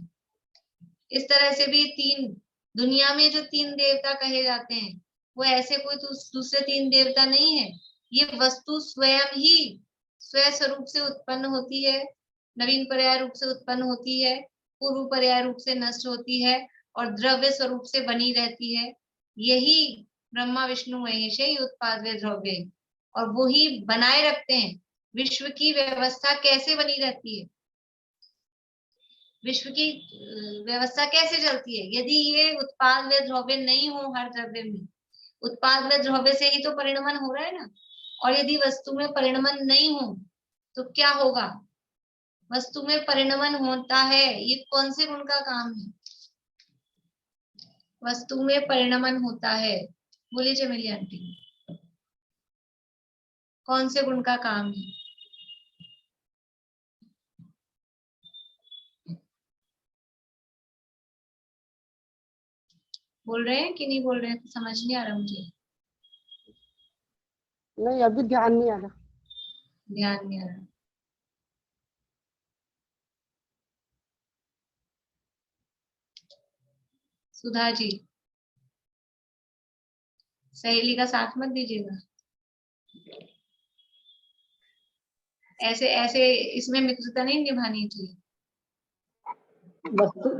इस तरह से भी तीन, दुनिया में जो तीन देवता कहे जाते हैं, वो ऐसे कोई दूसरे तीन देवता नहीं है। ये वस्तु स्वयं ही स्व स्वरूप से उत्पन्न होती है, नवीन पर्याय रूप से उत्पन्न होती है, पूर्व पर्याय रूप से नष्ट होती है, और द्रव्य स्वरूप से बनी रहती है। यही ब्रह्मा विष्णु महेश है, ये उत्पाद व द्रव्य, और वो ही बनाए रखते हैं। विश्व की व्यवस्था कैसे बनी रहती है, विश्व की व्यवस्था कैसे चलती है? यदि ये उत्पाद व द्रव्य नहीं हो हर द्रव्य में, उत्पाद व द्रव्य से ही तो परिणमन हो रहा है ना। और यदि वस्तु में परिणमन नहीं हो तो क्या होगा? वस्तु में परिणमन होता है, ये कौन से गुण का काम है? वस्तु में परिणमन होता है, बोलिए चमेली आंटी, कौन से गुण का काम है? बोल रहे हैं कि नहीं बोल रहे हैं? तो समझ नहीं आ रहा मुझे, नहीं अभी ध्यान नहीं आ रहा। ध्यान नहीं आ रहा। सुधा जी, सहेली का साथ मत दीजिएगा, ऐसे ऐसे इसमें मित्रता नहीं निभानी चाहिए। वस्तु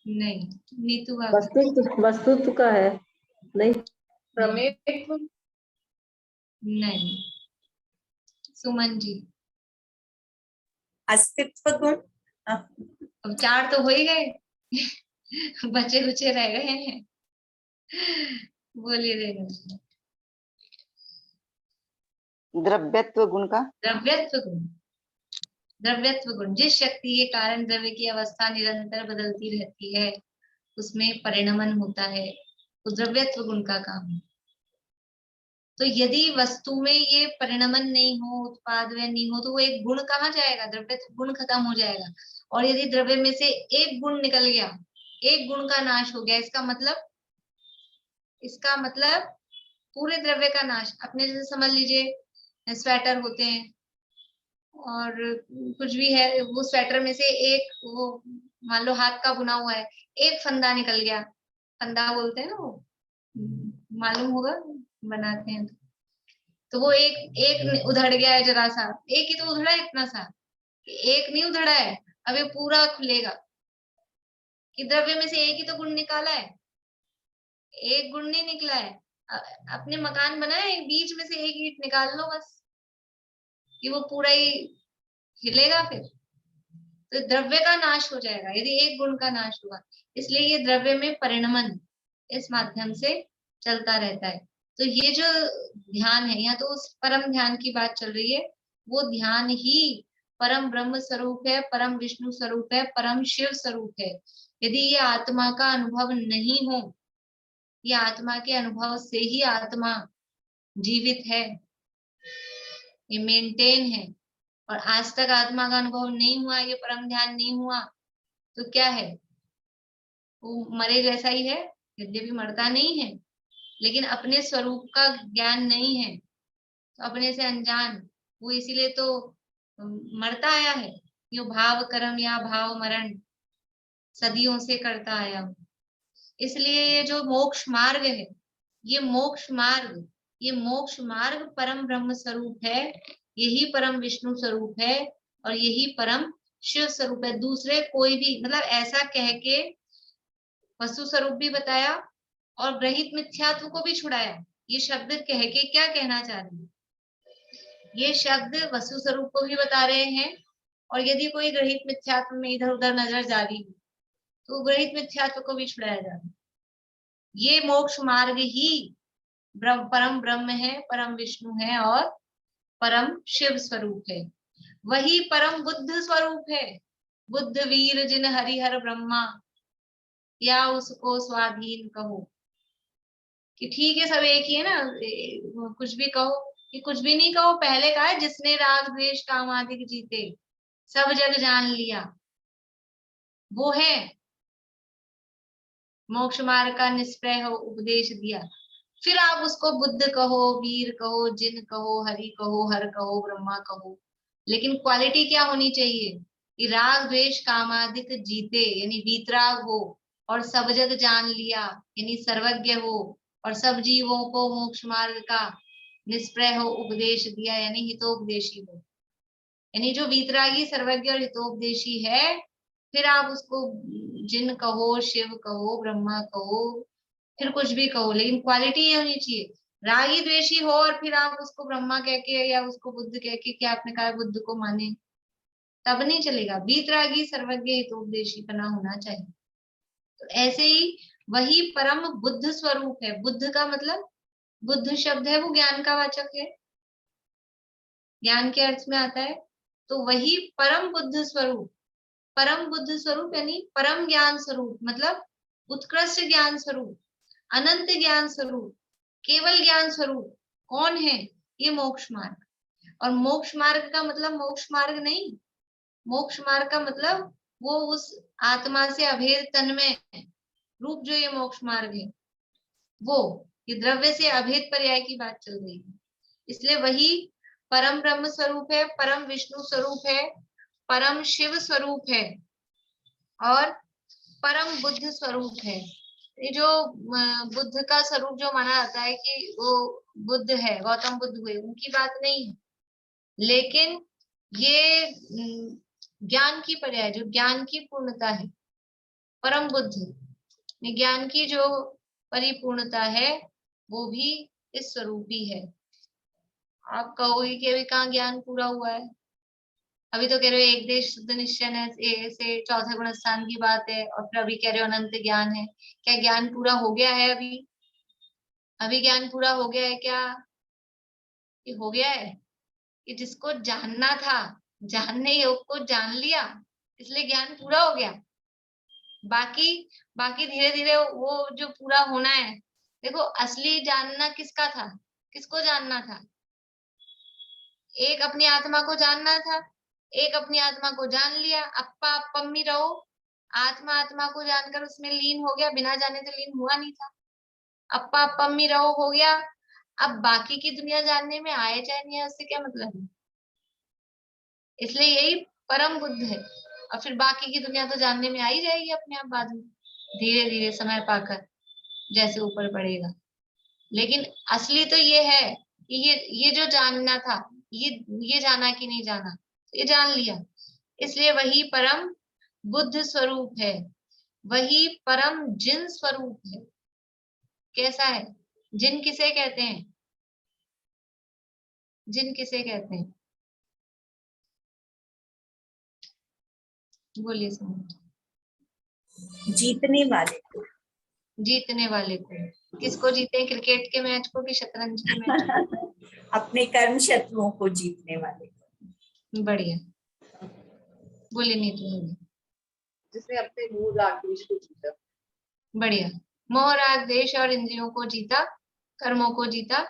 नहीं, नीतू का वस्तुत्व का है नहीं। प्रमेयत्व नहीं, सुमन जी, अस्तित्व गुण। अब 4 तो हो ही गए बचे कुचे रह गए हैं, बोलिए रेणु जी। द्रव्यत्व गुण का। द्रव्यत्व गुण, द्रव्यत्व गुण जिस शक्ति के कारण द्रव्य की अवस्था निरंतर बदलती रहती है उसमें परिणमन होता है, तो द्रव्यत्व गुण का काम है। तो यदि वस्तु में ये परिणमन नहीं हो, उत्पाद व नहीं हो, तो वो एक गुण कहाँ जाएगा? द्रव्यत्व गुण खत्म हो जाएगा। और यदि द्रव्य में से एक गुण निकल गया, एक गुण का नाश हो गया, इसका मतलब पूरे द्रव्य का नाश। अपने जैसे समझ लीजिए स्वेटर होते हैं और कुछ भी है, वो स्वेटर में से एक, वो मान लो हाथ का बुना हुआ है, एक फंदा निकल गया, फंदा बोलते हैं ना वो, मालूम होगा, बनाते हैं तो वो एक उधड़ गया है जरा सा, एक ही तो उधड़ा है, इतना सा, एक नहीं उधड़ा है, अब ये पूरा खुलेगा कि द्रव्य में से एक ही तो गुण निकाला है, एक गुण नहीं निकला है। अपने मकान बनाए, बीच में से एक ईंट निकाल लो बस, कि वो पूरा ही हिलेगा फिर, तो द्रव्य का नाश हो जाएगा यदि एक गुण का नाश हुआ। इसलिए ये द्रव्य में परिणमन इस माध्यम से चलता रहता है। तो ये जो ध्यान है, यहाँ तो उस परम ध्यान की बात चल रही है, वो ध्यान ही परम ब्रह्म स्वरूप है, परम विष्णु स्वरूप है, परम शिव स्वरूप है। यदि ये आत्मा का अनुभव नहीं हो, ये आत्मा के अनुभव से ही आत्मा जीवित है, ये मेंटेन है, और आज तक आत्मा का अनुभव नहीं हुआ, ये परम ध्यान नहीं हुआ, तो क्या है? वो मरे जैसा ही है, यद्यपि मरता नहीं है, लेकिन अपने स्वरूप का ज्ञान नहीं है, तो अपने से अनजान, वो इसीलिए तो मरता आया है। यो भाव कर्म या भाव मरण सदियों से करता आया हूं। इसलिए ये जो मोक्ष मार्ग है, ये मोक्ष मार्ग परम ब्रह्म स्वरूप है, यही परम विष्णु स्वरूप है, और यही परम शिव स्वरूप है। दूसरे कोई भी, मतलब ऐसा कह के वस्तु स्वरूप भी बताया और ग्रहित मिथ्यात्व को भी छुड़ाया। ये शब्द कह के क्या कहना चाह रहे हैं? ये शब्द वस्तु स्वरूप को भी बता रहे हैं, और यदि कोई ग्रहित मिथ्यात्व में इधर उधर नजर जा रही है तो ग्रहित मिथ्यात्व को भी छुड़ाया जा रहा है। ये मोक्ष मार्ग ही परम ब्रह्म है, परम विष्णु है और परम शिव स्वरूप है। वही परम बुद्ध स्वरूप है, बुद्ध वीर जिन हरिहर ब्रह्मा, या उसको स्वाधीन कहो। कि ठीक है सब एक ही है ना, कुछ भी कहो कि कुछ भी नहीं कहो, पहले कहा है जिसने राग द्वेष काम आदि जीते सब जग जान लिया, वो है मोक्ष मार्ग का निष्प्रय हो उपदेश दिया। फिर आप उसको बुद्ध कहो, वीर कहो, जिन कहो, हरि कहो, हर कहो, ब्रह्मा कहो, लेकिन क्वालिटी क्या होनी चाहिए कि राग द्वेष कामादिक जीते, यानी वीतराग हो, और सब जग जान लिया, यानी सर्वज्ञ हो, और सब जीवों को मोक्ष मार्ग का निष्प्रय हो उपदेश दिया, यानी हितोपदेशी हो। यानी जो वीतरागी, सर्वज्ञ और हितोपदेशी है, फिर आप उसको जिन कहो, शिव कहो, ब्रह्मा कहो, फिर कुछ भी कहो, लेकिन क्वालिटी ये होनी चाहिए। रागी द्वेषी हो और फिर आप उसको ब्रह्मा कह के या उसको बुद्ध कह के, क्या आपने कहा बुद्ध को माने, तब नहीं चलेगा। वीतरागी सर्वज्ञ हितोपदेशी बना होना चाहिए। तो ऐसे ही वही परम बुद्ध स्वरूप है। बुद्ध का मतलब, बुद्ध शब्द है वो ज्ञान का वाचक है, ज्ञान के अर्थ में आता है। तो वही परम बुद्ध स्वरूप, परम बुद्ध स्वरूप यानी परम ज्ञान स्वरूप, मतलब उत्कृष्ट ज्ञान स्वरूप, अनंत ज्ञान स्वरूप, केवल ज्ञान स्वरूप कौन है? ये मोक्ष मार्ग। और मोक्ष मार्ग का मतलब मोक्ष मार्ग नहीं, मोक्ष मार्ग का मतलब वो उस आत्मा से अभेद तन्मय रूप जो ये मोक्ष मार्ग है, वो ये द्रव्य से अभेद पर्याय की बात चल रही है। इसलिए वही परम ब्रह्म स्वरूप है, परम विष्णु स्वरूप है, परम शिव स्वरूप है और परम बुद्ध स्वरूप है। ये जो बुद्ध का स्वरूप जो माना जाता है कि वो बुद्ध है, गौतम बुद्ध हुए, उनकी बात नहीं है, लेकिन ये ज्ञान की पर्याय, जो ज्ञान की पूर्णता है, परम बुद्ध ज्ञान की जो परिपूर्णता है वो भी इस स्वरूप ही है। आप कहोगे कि अभी कहाँ ज्ञान पूरा हुआ है? अभी तो कह रहे हो एक देश शुद्ध निश्चय से चौथे गुण स्थान की बात है, और फिर अभी कह रहे हो अनंत ज्ञान है। क्या ज्ञान पूरा हो गया है? अभी ज्ञान पूरा हो गया है क्या? ये हो गया है कि जिसको जानना था, जानने योग को जान लिया, इसलिए ज्ञान पूरा हो गया। बाकी बाकी धीरे धीरे वो जो पूरा होना है। देखो, असली जानना किसका था? किसको जानना था? एक अपनी आत्मा को जानना था, एक अपनी आत्मा को जान लिया, अप्पा पम्मी रहो, आत्मा आत्मा को जानकर उसमें लीन हो गया, बिना जाने तो लीन हुआ नहीं था। अप्पा पम्मी रहो हो गया। अब बाकी की दुनिया जानने में आए चाहे नहीं आए, उससे क्या मतलब है? इसलिए यही परम बुद्ध है। और फिर बाकी की दुनिया तो जानने में आ ही जाएगी अपने आप बाद में, धीरे धीरे समय पाकर जैसे ऊपर बढ़ेगा। लेकिन असली तो ये है कि ये जो जानना था, ये जाना कि नहीं जाना, ये जान लिया। इसलिए वही परम बुद्ध स्वरूप है, वही परम जिन स्वरूप है। कैसा है जिन? किसे कहते हैं? जिन किसे कहते हैं? बोलिए समझ। जीतने वाले को। जीतने वाले को। किसको जीते? क्रिकेट के मैच को कि शतरंज के मैच को? अपने कर्म शत्रुओं को जीतने वाले को। बढ़िया, बोलिए नीतू। जिसने अपने मोह राग द्वेष को जीता। बढ़िया। मोह राग द्वेष और इंद्रियों को जीता, कर्मों को जीता,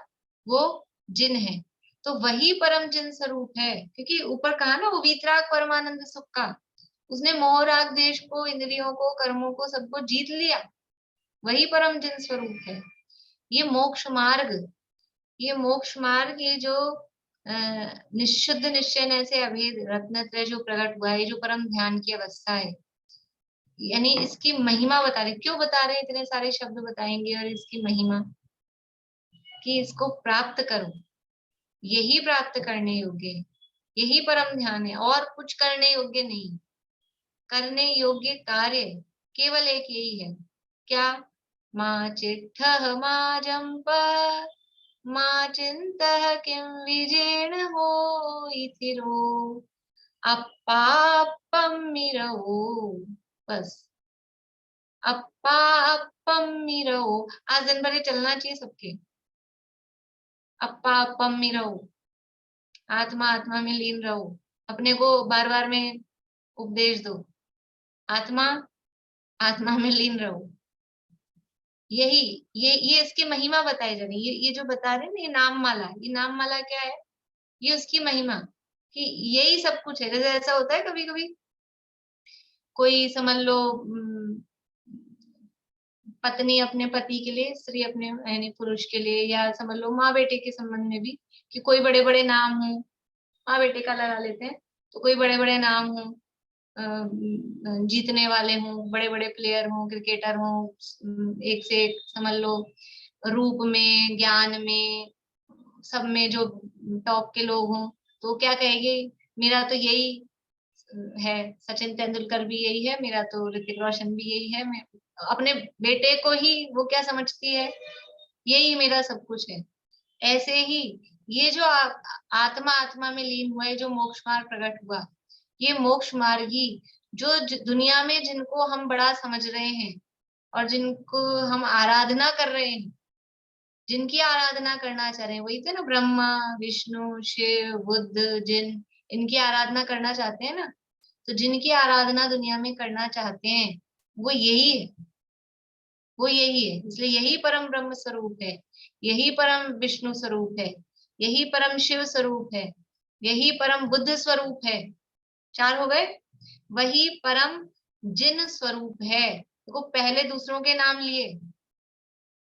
वो जिन है। तो वही परम जिन स्वरूप है, क्योंकि ऊपर कहा ना वो वीतराग परमानंद सुख का, उसने मोह राग द्वेष को, इंद्रियों को, कर्मों को, सबको जीत लिया। वही परम जिन स्वरूप है। ये मोक्ष मार्ग, ये मोक्ष मार्ग, ये जो निशुद्ध निश्चय से अभेद रत्नत्रय जो प्रकट हुआ है, जो परम ध्यान की अवस्था है, यानी इसकी महिमा बता रहे। क्यों बता रहे? इतने सारे शब्द बताएंगे और इसकी महिमा कि इसको प्राप्त करो, यही प्राप्त करने योग्य है, यही परम ध्यान है, और कुछ करने योग्य नहीं। करने योग्य कार्य केवल एक यही है। क्या? माँ चिट्ठ माँ जंप माँ चिंतः किम विजेण हो इथिरो अप्पापम्मिरो। बस अप्पापम्मिरो। आज दिन भर ये चलना चाहिए सबके। अप्पापम्मिरो, आत्मा आत्मा में लीन रहो। अपने को बार बार में उपदेश दो, आत्मा आत्मा में लीन रहो। यही ये इसकी महिमा बताई जा रही है। ये जो बता रहे हैं ना, ये नाम माला, ये नाम माला क्या है? ये उसकी महिमा कि यही सब कुछ है। जैसे ऐसा होता है कभी कभी कोई समझ लो पत्नी अपने पति के लिए, स्त्री अपने यानी पुरुष के लिए, या समझ लो माँ बेटे के संबंध में भी, कि कोई बड़े बड़े नाम हो, माँ बेटे का लगा लेते हैं, तो कोई बड़े बड़े नाम हो, जीतने वाले हों, बड़े बड़े प्लेयर हों, क्रिकेटर हों, एक से एक समझ लो रूप में, ज्ञान में, सब में जो टॉप के लोग हों, तो क्या कहेंगे? मेरा तो यही है, सचिन तेंदुलकर भी यही है, मेरा तो ऋतिक रोशन भी यही है। मैं अपने बेटे को ही वो क्या समझती है? यही मेरा सब कुछ है। ऐसे ही ये जो आत्मा आत्मा में लीन हुआ है, जो मोक्ष मार्ग प्रकट हुआ, ये मोक्ष मार्गी जो दुनिया में जिनको हम बड़ा समझ रहे हैं और जिनको हम आराधना कर रहे हैं, जिनकी आराधना करना चाह रहे हैं, वही थे ना ब्रह्मा विष्णु शिव बुद्ध जिन, इनकी आराधना करना चाहते हैं ना। तो जिनकी आराधना दुनिया में करना चाहते हैं वो यही है, वो यही है। इसलिए यही परम ब्रह्म स्वरूप है, यही परम विष्णु स्वरूप है, यही परम शिव स्वरूप है, यही परम बुद्ध स्वरूप है। 4 हो गए। वही परम जिन स्वरूप है। देखो पहले दूसरों के नाम लिए,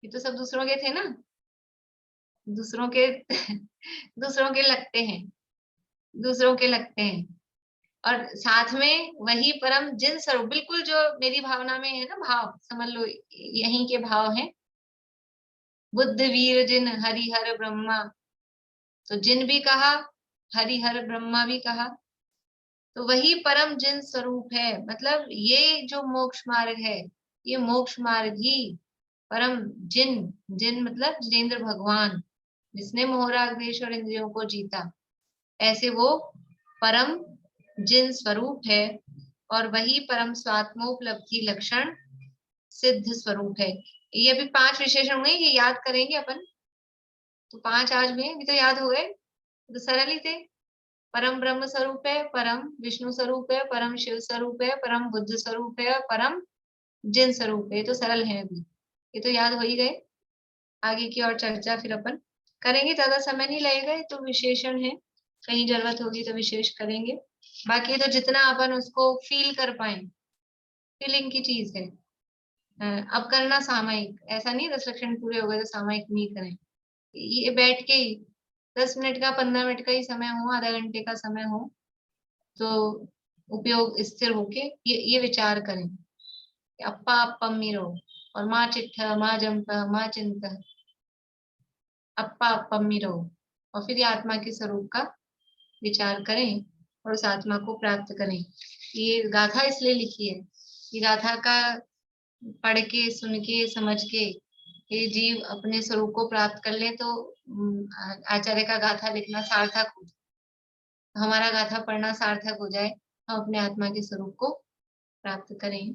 ये तो सब दूसरों के थे ना, दूसरों के दूसरों के लगते हैं, दूसरों के लगते हैं। और साथ में वही परम जिन स्वरूप, बिल्कुल जो मेरी भावना में है ना, भाव समझ लो यहीं के भाव हैं। बुद्ध वीर जिन हरिहर ब्रह्मा, तो जिन भी कहा, हरिहर ब्रह्मा भी कहा, तो वही परम जिन स्वरूप है। मतलब ये जो मोक्ष मार्ग है, ये मोक्ष मार्ग ही परम जिन, जिन मतलब जिनेंद्र भगवान, जिसने मोहराग देश और इंद्रियों को जीता, ऐसे वो परम जिन स्वरूप है। और वही परम स्वात्मोपलब्धि लक्षण सिद्ध स्वरूप है। ये अभी 5 विशेषण हुए, ये याद करेंगे अपन। तो 5 आज में भी तो याद हो गए, तो सरल ही थे। परम ब्रह्म स्वरूप है, परम विष्णु स्वरूप है, परम शिव स्वरूप है, परम बुद्ध स्वरूप है, परम जिन स्वरूप है। तो सरल है अभी, ये तो याद हो ही गए। आगे की और चर्चा फिर अपन करेंगे, ज्यादा समय नहीं लगेगा। ये तो विशेषण है, कहीं जरूरत होगी तो विशेष करेंगे। बाकी तो जितना अपन उसको फील कर पाए, फीलिंग की चीज है। अब करना सामयिक, ऐसा नहीं 10 लक्षण पूरे हो गए तो सामयिक नहीं करें। ये बैठ के ही 10 मिनट का 15 मिनट का ही समय हो, आधा घंटे का समय हो, तो उपयोग स्थिर होके ये विचार करें कि अप्पा अप्पम मीरो और माँ चिट्ठ माँ जंप माँ चिंत, अप्पा अप्पम मीरो, और फिर ये आत्मा के स्वरूप का विचार करें और उस आत्मा को प्राप्त करें। ये गाथा इसलिए लिखी है कि गाथा का पढ़ के सुन के समझ के ये जीव अपने स्वरूप को प्राप्त कर ले तो आचार्य का गाथा लिखना सार्थक हो, हमारा गाथा पढ़ना सार्थक हो जाए, हम अपने आत्मा के स्वरूप को प्राप्त करें।